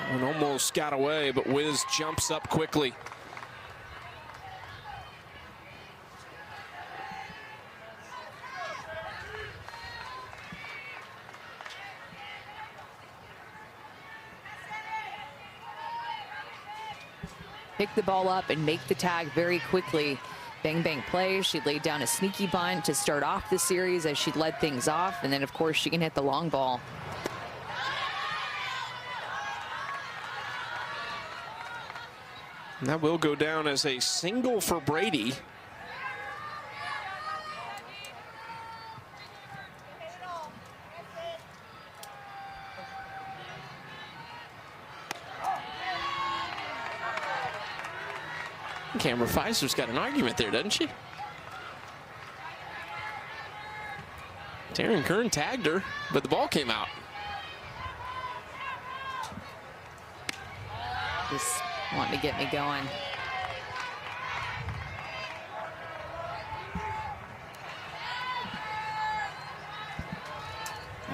And almost got away, but Wiz jumps up quickly. Pick the ball up and make the tag very quickly. Bang, bang play. She laid down a sneaky bunt to start off the series as she led things off. And then, of course, she can hit the long ball. And that will go down as a single for Brady. Camera Pfizer's got an argument there, doesn't she? Taryn Kern tagged her, but the ball came out. Just wanting to get me going.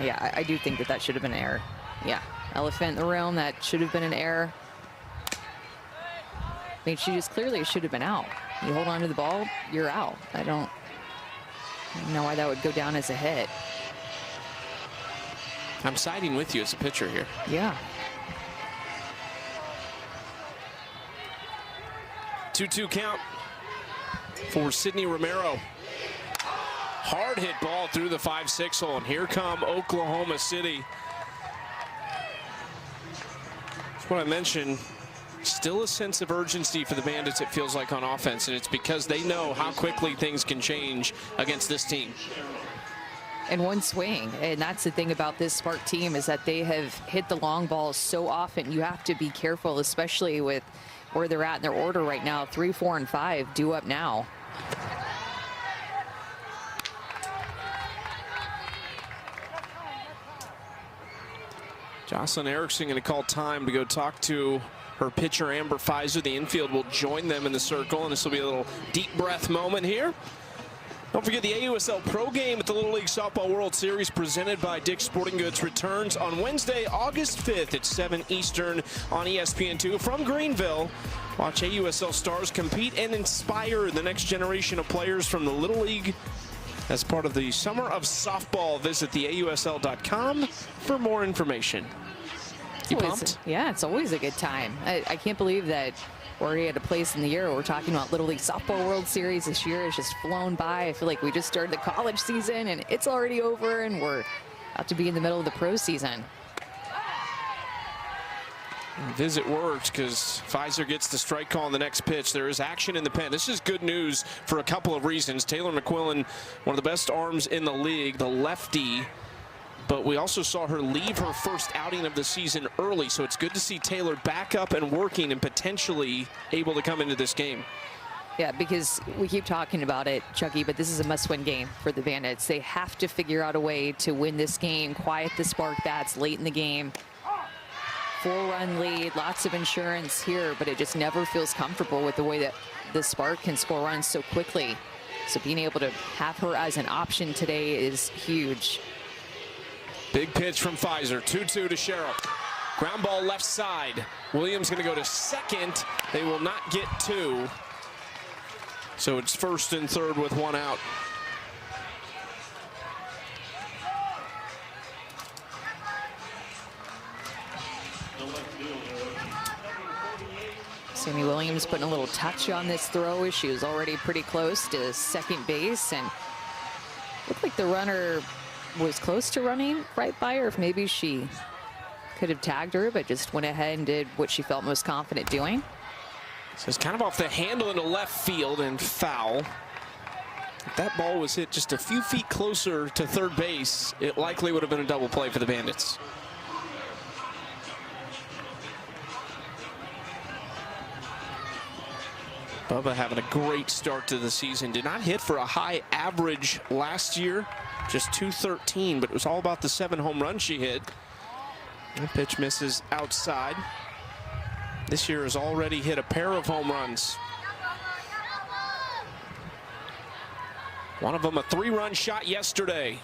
Yeah, I do think that that should have been an error. Yeah, elephant in the room, that should have been an error. I mean, she just clearly should have been out. You hold on to the ball, you're out. I don't know why that would go down as a hit. I'm siding with you as a pitcher here. Yeah. 2-2 count for Sydney Romero. Hard hit ball through the 5-6 hole, and here come Oklahoma City. That's what I mentioned. Still a sense of urgency for the Bandits, it feels like, on offense, and it's because they know how quickly things can change against this team. And one swing, and that's the thing about this Spark team, is that they have hit the long balls so often. You have to be careful, especially with where they're at in their order right now. 3, 4, and 5 due up now. Jocelyn Erickson going to call time to go talk to her pitcher, Amber Pfizer. The infield will join them in the circle, and this will be a little deep breath moment here. Don't forget the AUSL Pro Game at the Little League Softball World Series presented by Dick's Sporting Goods returns on Wednesday, August 5th at 7 Eastern on ESPN2 from Greenville. Watch AUSL stars compete and inspire the next generation of players from the Little League as part of the Summer of Softball. Visit theausl.com for more information. You pumped? Yeah, it's always a good time. I can't believe that we're already at a place in the year where we're talking about Little League Softball World Series. This year has just flown by. I feel like we just started the college season and it's already over, and we're about to be in the middle of the pro season. Visit worked because Pfizer gets the strike call on the next pitch. There is action in the pen. This is good news for a couple of reasons. Taylor McQuillan, one of the best arms in the league, the lefty. But we also saw her leave her first outing of the season early, so it's good to see Taylor back up and working and potentially able to come into this game. Yeah, because we keep talking about it, Chucky, but this is a must-win game for the Bandits. They have to figure out a way to win this game, quiet the Spark bats late in the game. 4-run lead, lots of insurance here, but it just never feels comfortable with the way that the Spark can score runs so quickly. So being able to have her as an option today is huge. Big pitch from Pfizer, 2-2 to Sherrill. Ground ball left side. Williams going to go to second. They will not get 2. So it's first and third with 1 out. Sammy Williams putting a little touch on this throw as she was already pretty close to second base, and looked like the runner was close to running right by her. If maybe she could have tagged her, but just went ahead and did what she felt most confident doing. So it's kind of off the handle into left field and foul. If that ball was hit just a few feet closer to third base, it likely would have been a double play for the Bandits. Bubba having a great start to the season. Did not hit for a high average last year, just .213, but it was all about the 7 home runs she hit. The pitch misses outside. This year has already hit a pair of home runs. One of them a 3-run shot yesterday.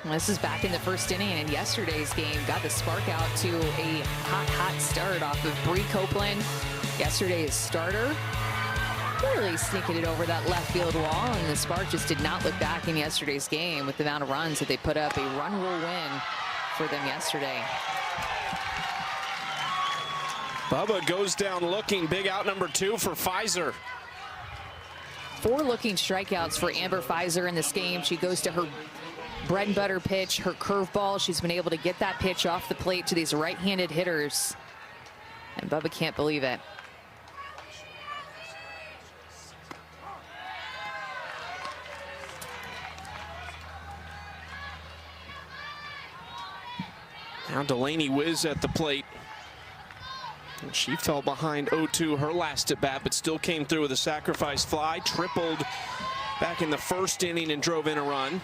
Well, this is back in the first inning, and yesterday's game got the spark out to a hot start off of Bree Copeland. Yesterday's starter really sneaking it over that left field wall, and the Spark just did not look back in yesterday's game with the amount of runs that they put up. A run rule win for them yesterday. Bubba goes down looking. Big out number 2 for Pfizer. 4 looking strikeouts for Amber Pfizer in this game. She goes to her bread and butter pitch, her curveball. She's been able to get that pitch off the plate to these right-handed hitters, and Bubba can't believe it. Now Delaney Wiz at the plate. And she fell behind 0-2 her last at bat, but still came through with a sacrifice fly. Tripled back in the first inning and drove in a run.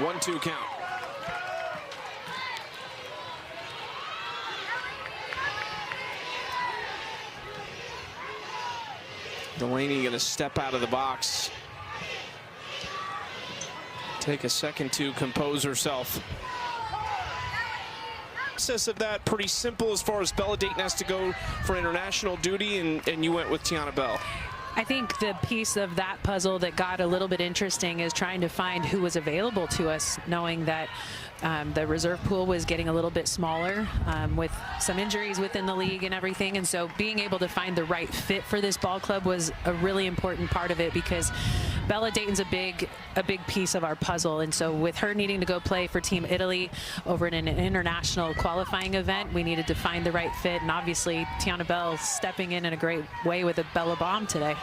One-two count. Delaney going to step out of the box. Take a second to compose herself. Process of that pretty simple as far as Bella Dayton has to go for international duty, and you went with Tiana Bell. I think the piece of that puzzle that got a little bit interesting is trying to find who was available to us, knowing that the reserve pool was getting a little bit smaller with some injuries within the league and everything. And so being able to find the right fit for this ball club was a really important part of it, because Bella Dayton's a big piece of our puzzle. And so with her needing to go play for Team Italy over in an international qualifying event, we needed to find the right fit. And obviously Tiana Bell stepping in a great way with a Bella bomb today.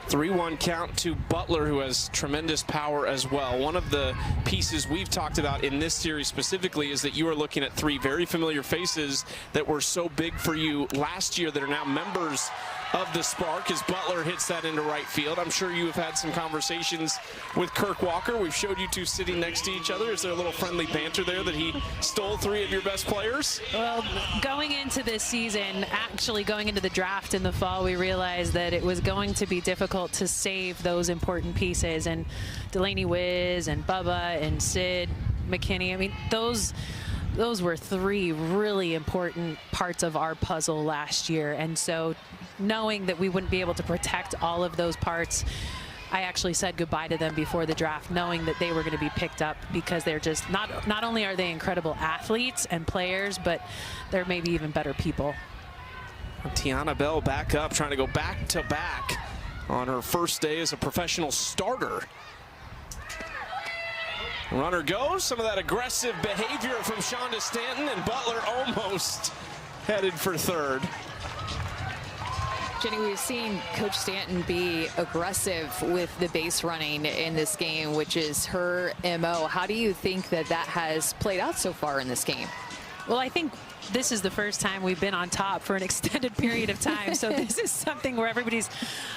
3-1 count to Butler, who has tremendous power as well. One of the pieces we've talked about in this series specifically is that you are looking at 3 very familiar faces that were so big for you last year that are now members of the Spark as Butler hits that into right field. I'm sure you have had some conversations with Kirk Walker. We've showed you two sitting next to each other. Is there a little friendly banter there that he stole 3 of your best players? Well, going into this season, actually going into the draft in the fall, we realized that it was going to be difficult to save those important pieces. And Delaney Wiz and Bubba and Sid McKinney, I mean, those were 3 really important parts of our puzzle last year. And so knowing that we wouldn't be able to protect all of those parts, I actually said goodbye to them before the draft, knowing that they were going to be picked up, because they're just not only are they incredible athletes and players, but they're maybe even better people. Tiana Bell back up, trying to go back to back on her first day as a professional starter. Runner goes, some of that aggressive behavior from Shonda Stanton, and Butler almost headed for third. Jenny, we've seen Coach Stanton be aggressive with the base running in this game, which is her MO. How do you think that has played out so far in this game? Well, I think this is the first time we've been on top for an extended period of time. So this is something where everybody's,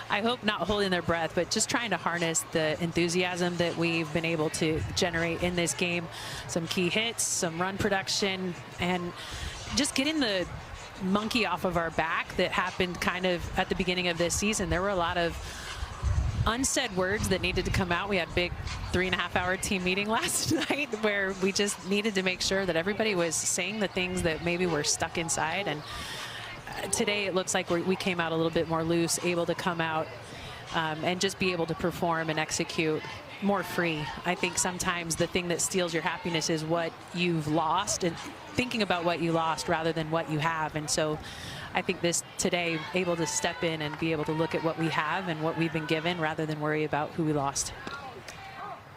I hope, not holding their breath, but just trying to harness the enthusiasm that we've been able to generate in this game. Some key hits, some run production, and just getting the monkey off of our back that happened kind of at the beginning of this season. There were a lot of unsaid words that needed to come out. We had a big 3.5-hour team meeting last night where we just needed to make sure that everybody was saying the things that maybe were stuck inside. And today it looks like we came out a little bit more loose, able to come out and just be able to perform and execute more free. I think sometimes the thing that steals your happiness is what you've lost and thinking about what you lost rather than what you have. And so I think this today, able to step in and be able to look at what we have and what we've been given rather than worry about who we lost.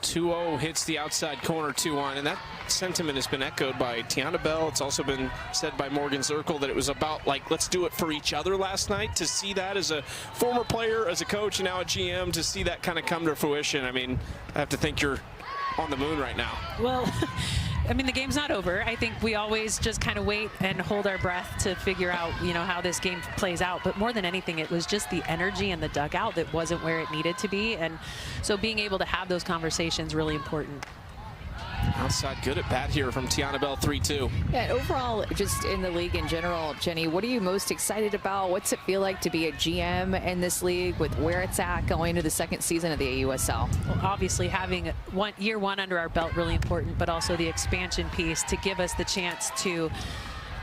2-0 hits the outside corner, 2-1, and that sentiment has been echoed by Tiana Bell. It's also been said by Morgan Zirkle that it was about, like, let's do it for each other last night. To see that as a former player, as a coach, and now a GM, to see that kind of come to fruition, I mean, I have to think you're on the moon right now. Well, I mean, the game's not over. I think we always just kind of wait and hold our breath to figure out, you know, how this game plays out. But more than anything, it was just the energy in the dugout that wasn't where it needed to be. And so being able to have those conversations really important. Outside good at bat here from Tiana Bell, 3-2. Yeah, overall, just in the league in general, Jenny, what are you most excited about? What's it feel like to be a GM in this league with where it's at going into the second season of the AUSL? Well, obviously having year one under our belt really important, but also the expansion piece to give us the chance to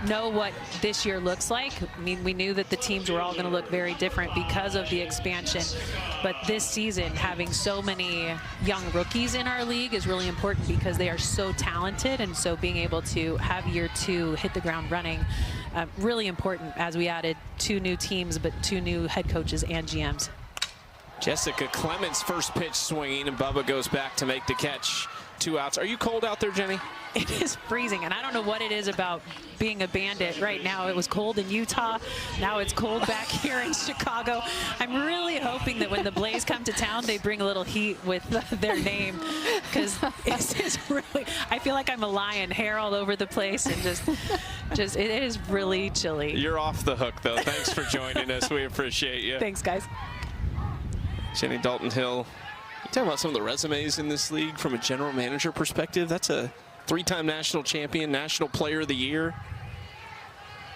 know what this year looks like. I mean, we knew that the teams were all going to look very different because of the expansion, but this season having so many young rookies in our league is really important because they are so talented, and so being able to have year two hit the ground running, really important as we added 2 new teams, but 2 new head coaches and GMs. Jessica Clements first pitch swinging, and Bubba goes back to make the catch. 2 outs. Are you cold out there, Jenny? It is freezing, and I don't know what it is about being a Bandit right now. It was cold in Utah. Now it's cold back here in Chicago. I'm really hoping that when the Blaze come to town, they bring a little heat with their name, because it's really, I feel like I'm a lion, hair all over the place, and just it is really chilly. You're off the hook, though. Thanks for joining us. We appreciate you. Thanks, guys. Jenny Dalton-Hill. Talking about some of the resumes in this league from a general manager perspective. That's a 3-time national champion, national player of the year.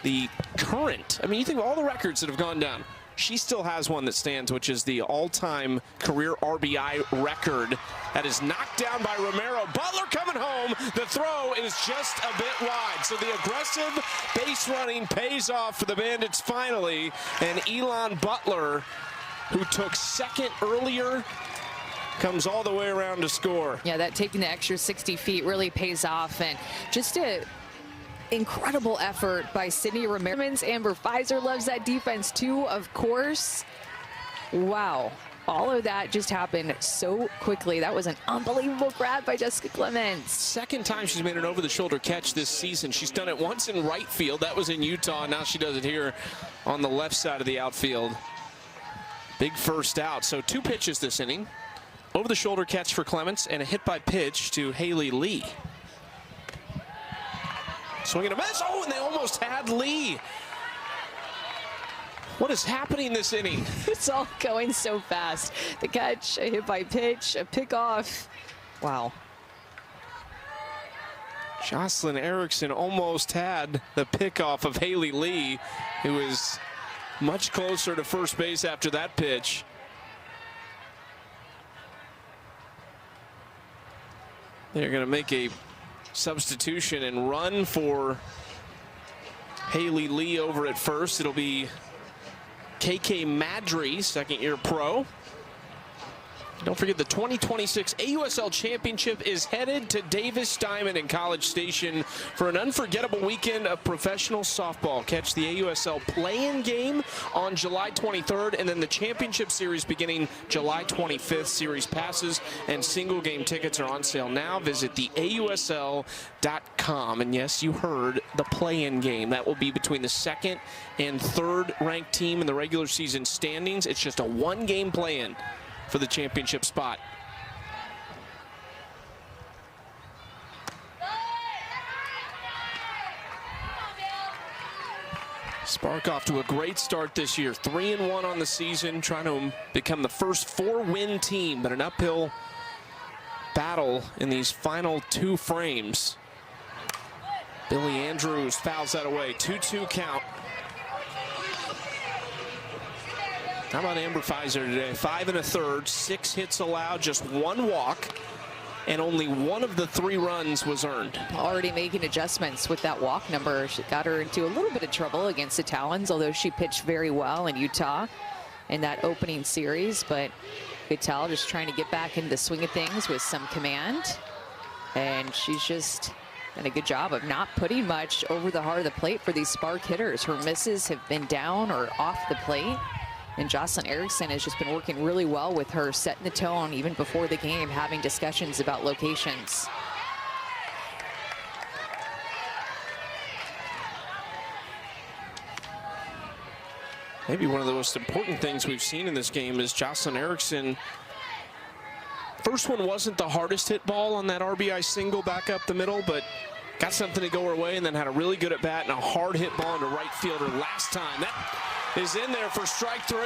The current, I mean, you think of all the records that have gone down. She still has one that stands, which is the all-time career RBI record that is knocked down by Romero. Butler coming home. The throw is just a bit wide. So the aggressive base running pays off for the Bandits finally. And Elon Butler, who took second earlier, comes all the way around to score. Yeah, that taking the extra 60 feet really pays off, and just a incredible effort by Sydney Romero. Amber Pfizer loves that defense too, of course. Wow, all of that just happened so quickly. That was an unbelievable grab by Jessica Clements. Second time she's made an over-the-shoulder catch this season. She's done it once in right field. That was in Utah. Now she does it here on the left side of the outfield. Big first out. So 2 pitches this inning. Over-the-shoulder catch for Clements and a hit by pitch to Haley Lee. Swing and a miss. Oh, and they almost had Lee. What is happening this inning? It's all going so fast. The catch, a hit by pitch, a pickoff. Wow. Jocelyn Erickson almost had the pickoff of Haley Lee, who is much closer to first base after that pitch. They're going to make a substitution and run for Haley Lee over at first. It'll be KK Madry, second-year pro. Don't forget the 2026 AUSL Championship is headed to Davis Diamond in College Station for an unforgettable weekend of professional softball. Catch the AUSL play-in game on July 23rd, and then the championship series beginning July 25th. Series passes and single game tickets are on sale now. Visit the AUSL.com. And yes, you heard, the play-in game. That will be between the 2nd and 3rd ranked team in the regular season standings. It's just a 1-game play-in for the championship spot. Spark off to a great start this year. 3-1 on the season, trying to become the first 4-win team, but an uphill battle in these final 2 frames. Billy Andrews fouls that away. 2-2 count. How about Amber Pfizer today? 5 1/3, 6 hits allowed, just 1 walk, and only 1 of the 3 runs was earned. Already making adjustments with that walk number. She got her into a little bit of trouble against the Talons, although she pitched very well in Utah in that opening series. But you could tell just trying to get back into the swing of things with some command. And she's just done a good job of not putting much over the heart of the plate for these spark hitters. Her misses have been down or off the plate. And Jocelyn Erickson has just been working really well with her, setting the tone even before the game, having discussions about locations. Maybe one of the most important things we've seen in this game is Jocelyn Erickson. First one wasn't the hardest hit ball on that RBI single back up the middle, but got something to go her way, and then had a really good at bat and a hard hit ball into right fielder last time. That is in there for strike 3.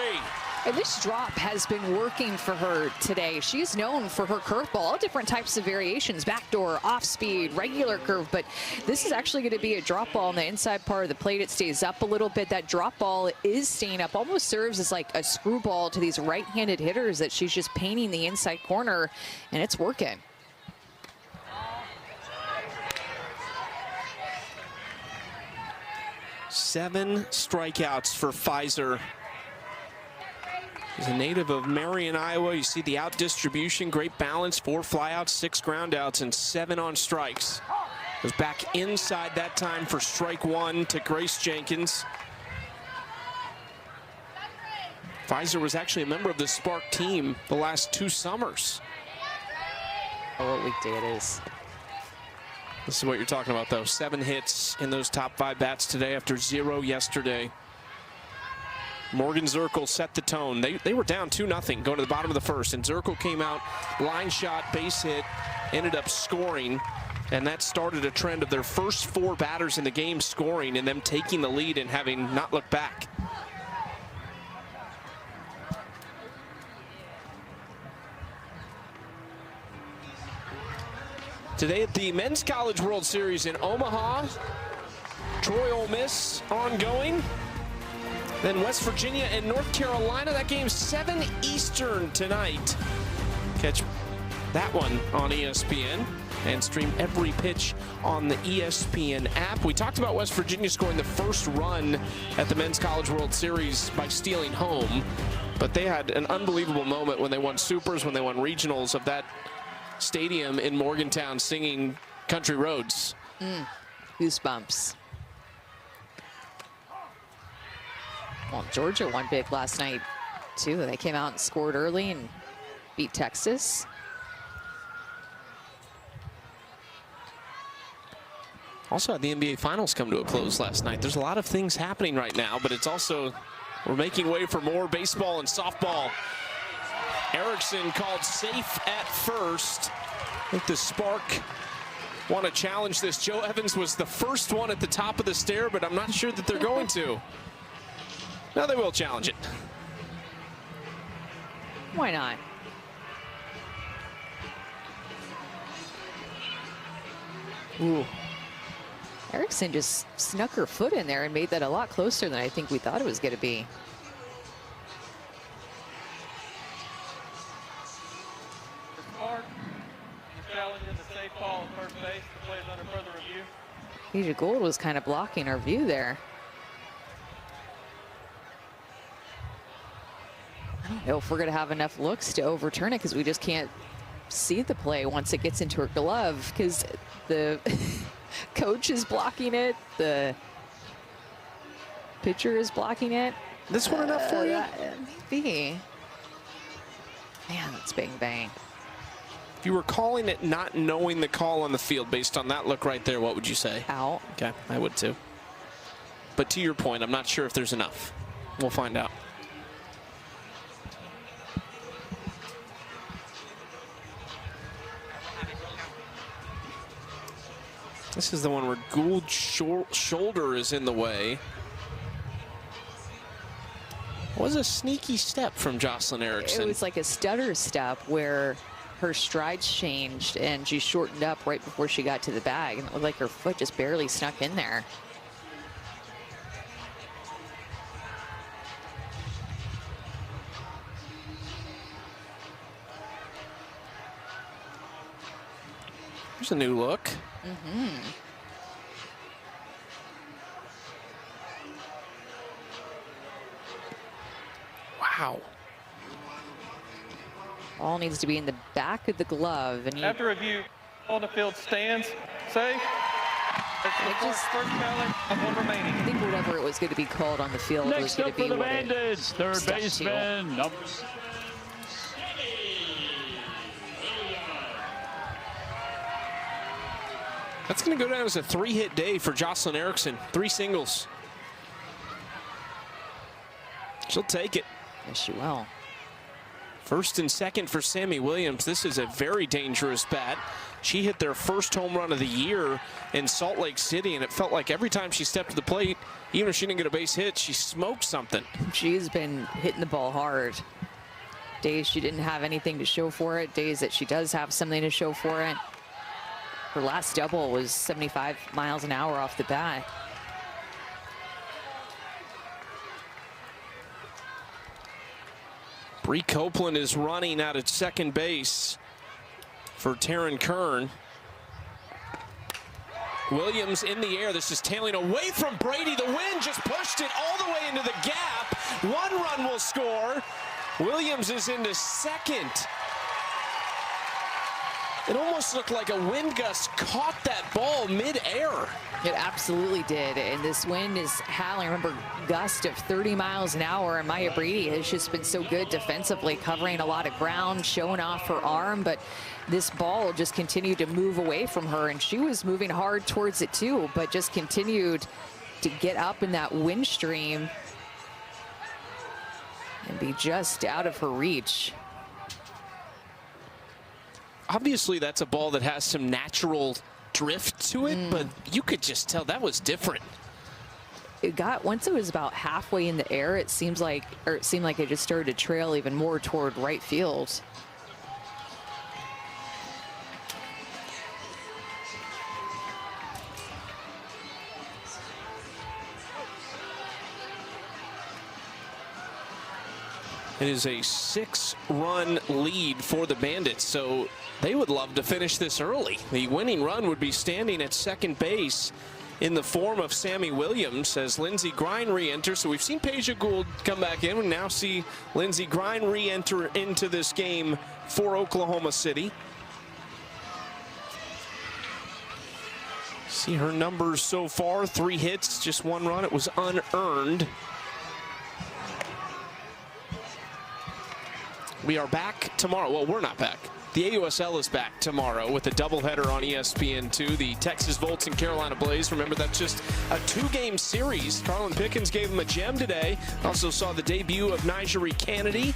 And this drop has been working for her today. She's known for her curveball, all different types of variations, backdoor, off speed, regular curve, but this is actually going to be a drop ball on the inside part of the plate. It stays up a little bit. That drop ball is staying up, almost serves as like a screwball to these right-handed hitters that she's just painting the inside corner, and it's working. Seven strikeouts for Pfizer. She's a native of Marion, Iowa. You see the out distribution, great balance, 4 flyouts, 6 groundouts, and 7 on strikes. Was back inside that time for strike 1 to Grace Jenkins. Pfizer was actually a member of the Spark team the last 2 summers. Oh, what weekday it is. This is what you're talking about, though. 7 hits in those top 5 bats today after 0 yesterday. Morgan Zirkle set the tone. They were down 2-0 going to the bottom of the first, and Zirkle came out, line shot, base hit, ended up scoring, and that started a trend of their first 4 batters in the game scoring and them taking the lead and having not looked back. Today at the Men's College World Series in Omaha, Troy Ole Miss ongoing. Then West Virginia and North Carolina. That game's 7 Eastern tonight. Catch that one on ESPN and stream every pitch on the ESPN app. We talked about West Virginia scoring the first run at the Men's College World Series by stealing home, but they had an unbelievable moment when they won Supers, when they won regionals of that stadium in Morgantown singing Country Roads. Goosebumps. Well, Georgia won big last night, too. They came out and scored early and beat Texas. Also had the NBA Finals come to a close last night. There's a lot of things happening right now, but it's also, we're making way for more baseball and softball. Erickson called safe at first. I think the Spark want to challenge this. Joe Evans was the first one at the top of the stair, but I'm not sure that they're going to. Now they will challenge it. Why not? Ooh. Erickson just snuck her foot in there and made that a lot closer than I think we thought it was going to be. Asia Gold was kind of blocking our view there. I don't know if we're going to have enough looks to overturn it because we just can't see the play once it gets into her glove because the coach is blocking it, the pitcher is blocking it. This one enough for you? Maybe. Man, that's bang bang. If you were calling it not knowing the call on the field based on that look right there, what would you say? Out. Okay, I would too. But to your point, I'm not sure if there's enough. We'll find out. This is the one where Gould's shoulder is in the way. It was a sneaky step from Jocelyn Erickson. It was like a stutter step where her strides changed and she shortened up right before she got to the bag, and it looked like her foot just barely snuck in there. There's a new look. Wow. Ball needs to be in the back of the glove. And after review, on the field stands, safe. First penalty, one remaining. I think whatever it was going to be called on the field was going to be the what it Bandits, third stuck baseman. That's going to go down as a 3-hit day for Jocelyn Erickson. 3 singles. She'll take it. Yes, she will. First and second for Sammy Williams. This is a very dangerous bat. She hit their first home run of the year in Salt Lake City, and it felt like every time she stepped to the plate, even if she didn't get a base hit, she smoked something. She's been hitting the ball hard. Days she didn't have anything to show for it, days that she does have something to show for it. Her last double was 75 miles an hour off the bat. Bree Copeland is running out at second base for Taryn Kern. Williams in the air. This is tailing away from Brady. The wind just pushed it all the way into the gap. 1 run will score. Williams is into second. It almost looked like a wind gust caught that ball mid-air. It absolutely did, and this wind is howling. Remember, gust of 30 miles an hour, and Maya Brady has just been so good defensively, covering a lot of ground, showing off her arm, but this ball just continued to move away from her, and she was moving hard towards it too, but just continued to get up in that wind stream and be just out of her reach. Obviously, that's a ball that has some natural drift to it, but you could just tell that was different. It got, once it was about halfway in the air, it seemed like it just started to trail even more toward right field. It is a 6-run lead for the Bandits, so they would love to finish this early. The winning run would be standing at second base in the form of Sammy Williams as Lindsey Grine re-enters. So we've seen Peja Gould come back in. We now see Lindsey Grine re-enter into this game for Oklahoma City. See her numbers so far, 3 hits, just 1 run. It was unearned. We are back tomorrow. Well, we're not back. The AUSL is back tomorrow with a doubleheader on ESPN2. The Texas Volts and Carolina Blaze. Remember, that's just a 2-game series. Carlin Pickens gave them a gem today. Also saw the debut of Nigeri Kennedy.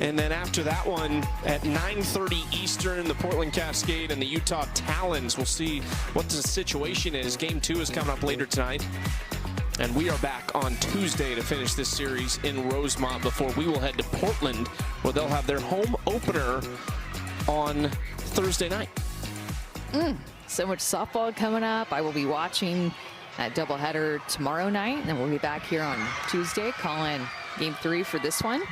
And then after that one, at 9:30 Eastern, the Portland Cascade and the Utah Talons. We'll see what the situation is. Game 2 is coming up later tonight. And we are back on Tuesday to finish this series in Rosemont before we will head to Portland, where they'll have their home opener on Thursday night. So much softball coming up. I will be watching that doubleheader tomorrow night, and then we'll be back here on Tuesday calling game 3 for this one,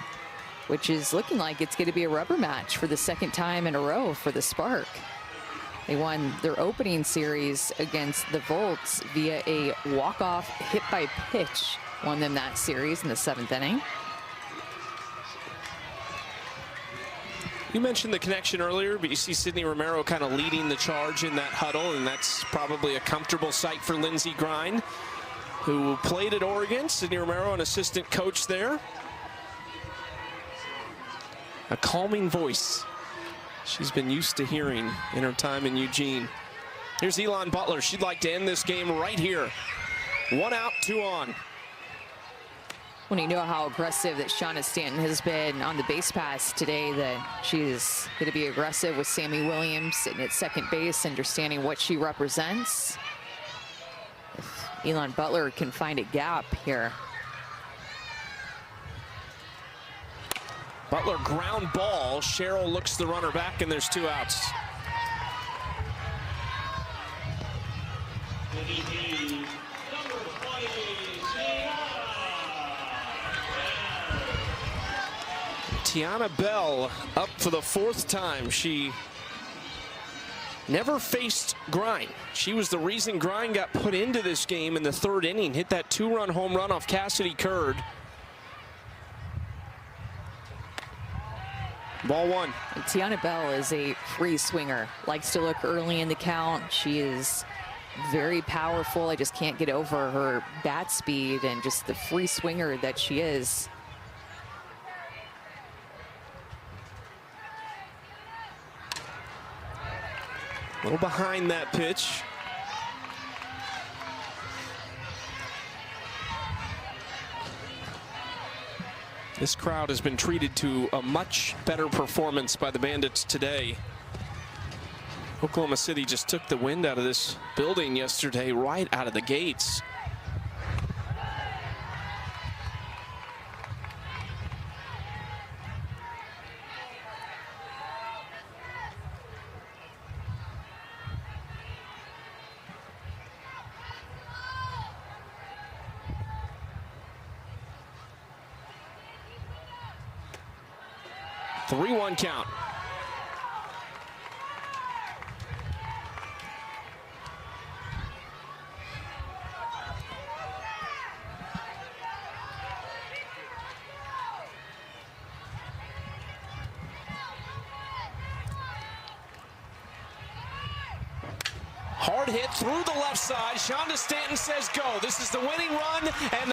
which is looking like it's going to be a rubber match for the 2nd time in a row for the Spark. They won their opening series against the Volts via a walk-off hit by pitch. Won them that series in the 7th inning. You mentioned the connection earlier, but you see Sydney Romero kind of leading the charge in that huddle, and that's probably a comfortable sight for Lindsey Grine, who played at Oregon. Sydney Romero, an assistant coach there. A calming voice she's been used to hearing in her time in Eugene. Here's Elon Butler. She'd like to end this game right here. 1 out, 2 on. When you know how aggressive that Shauna Stanton has been on the base pass today, that she's going to be aggressive with Sammy Williams sitting at second base, understanding what she represents. If Elon Butler can find a gap here. Butler ground ball. Cheryl looks the runner back, and there's 2 outs. Tiana Bell up for the 4th time. She never faced Grind. She was the reason Grind got put into this game in the 3rd inning. Hit that 2-run home run off Cassidy Curd. Ball 1. Tiana Bell is a free swinger. Likes to look early in the count. She is very powerful. I just can't get over her bat speed and just the free swinger that she is. A little behind that pitch. This crowd has been treated to a much better performance by the Bandits today. Oklahoma City just took the wind out of this building yesterday, right out of the gates. The 3-1 count. Hard hit through the left side. Shonda Stanton says go. This is the winning run, and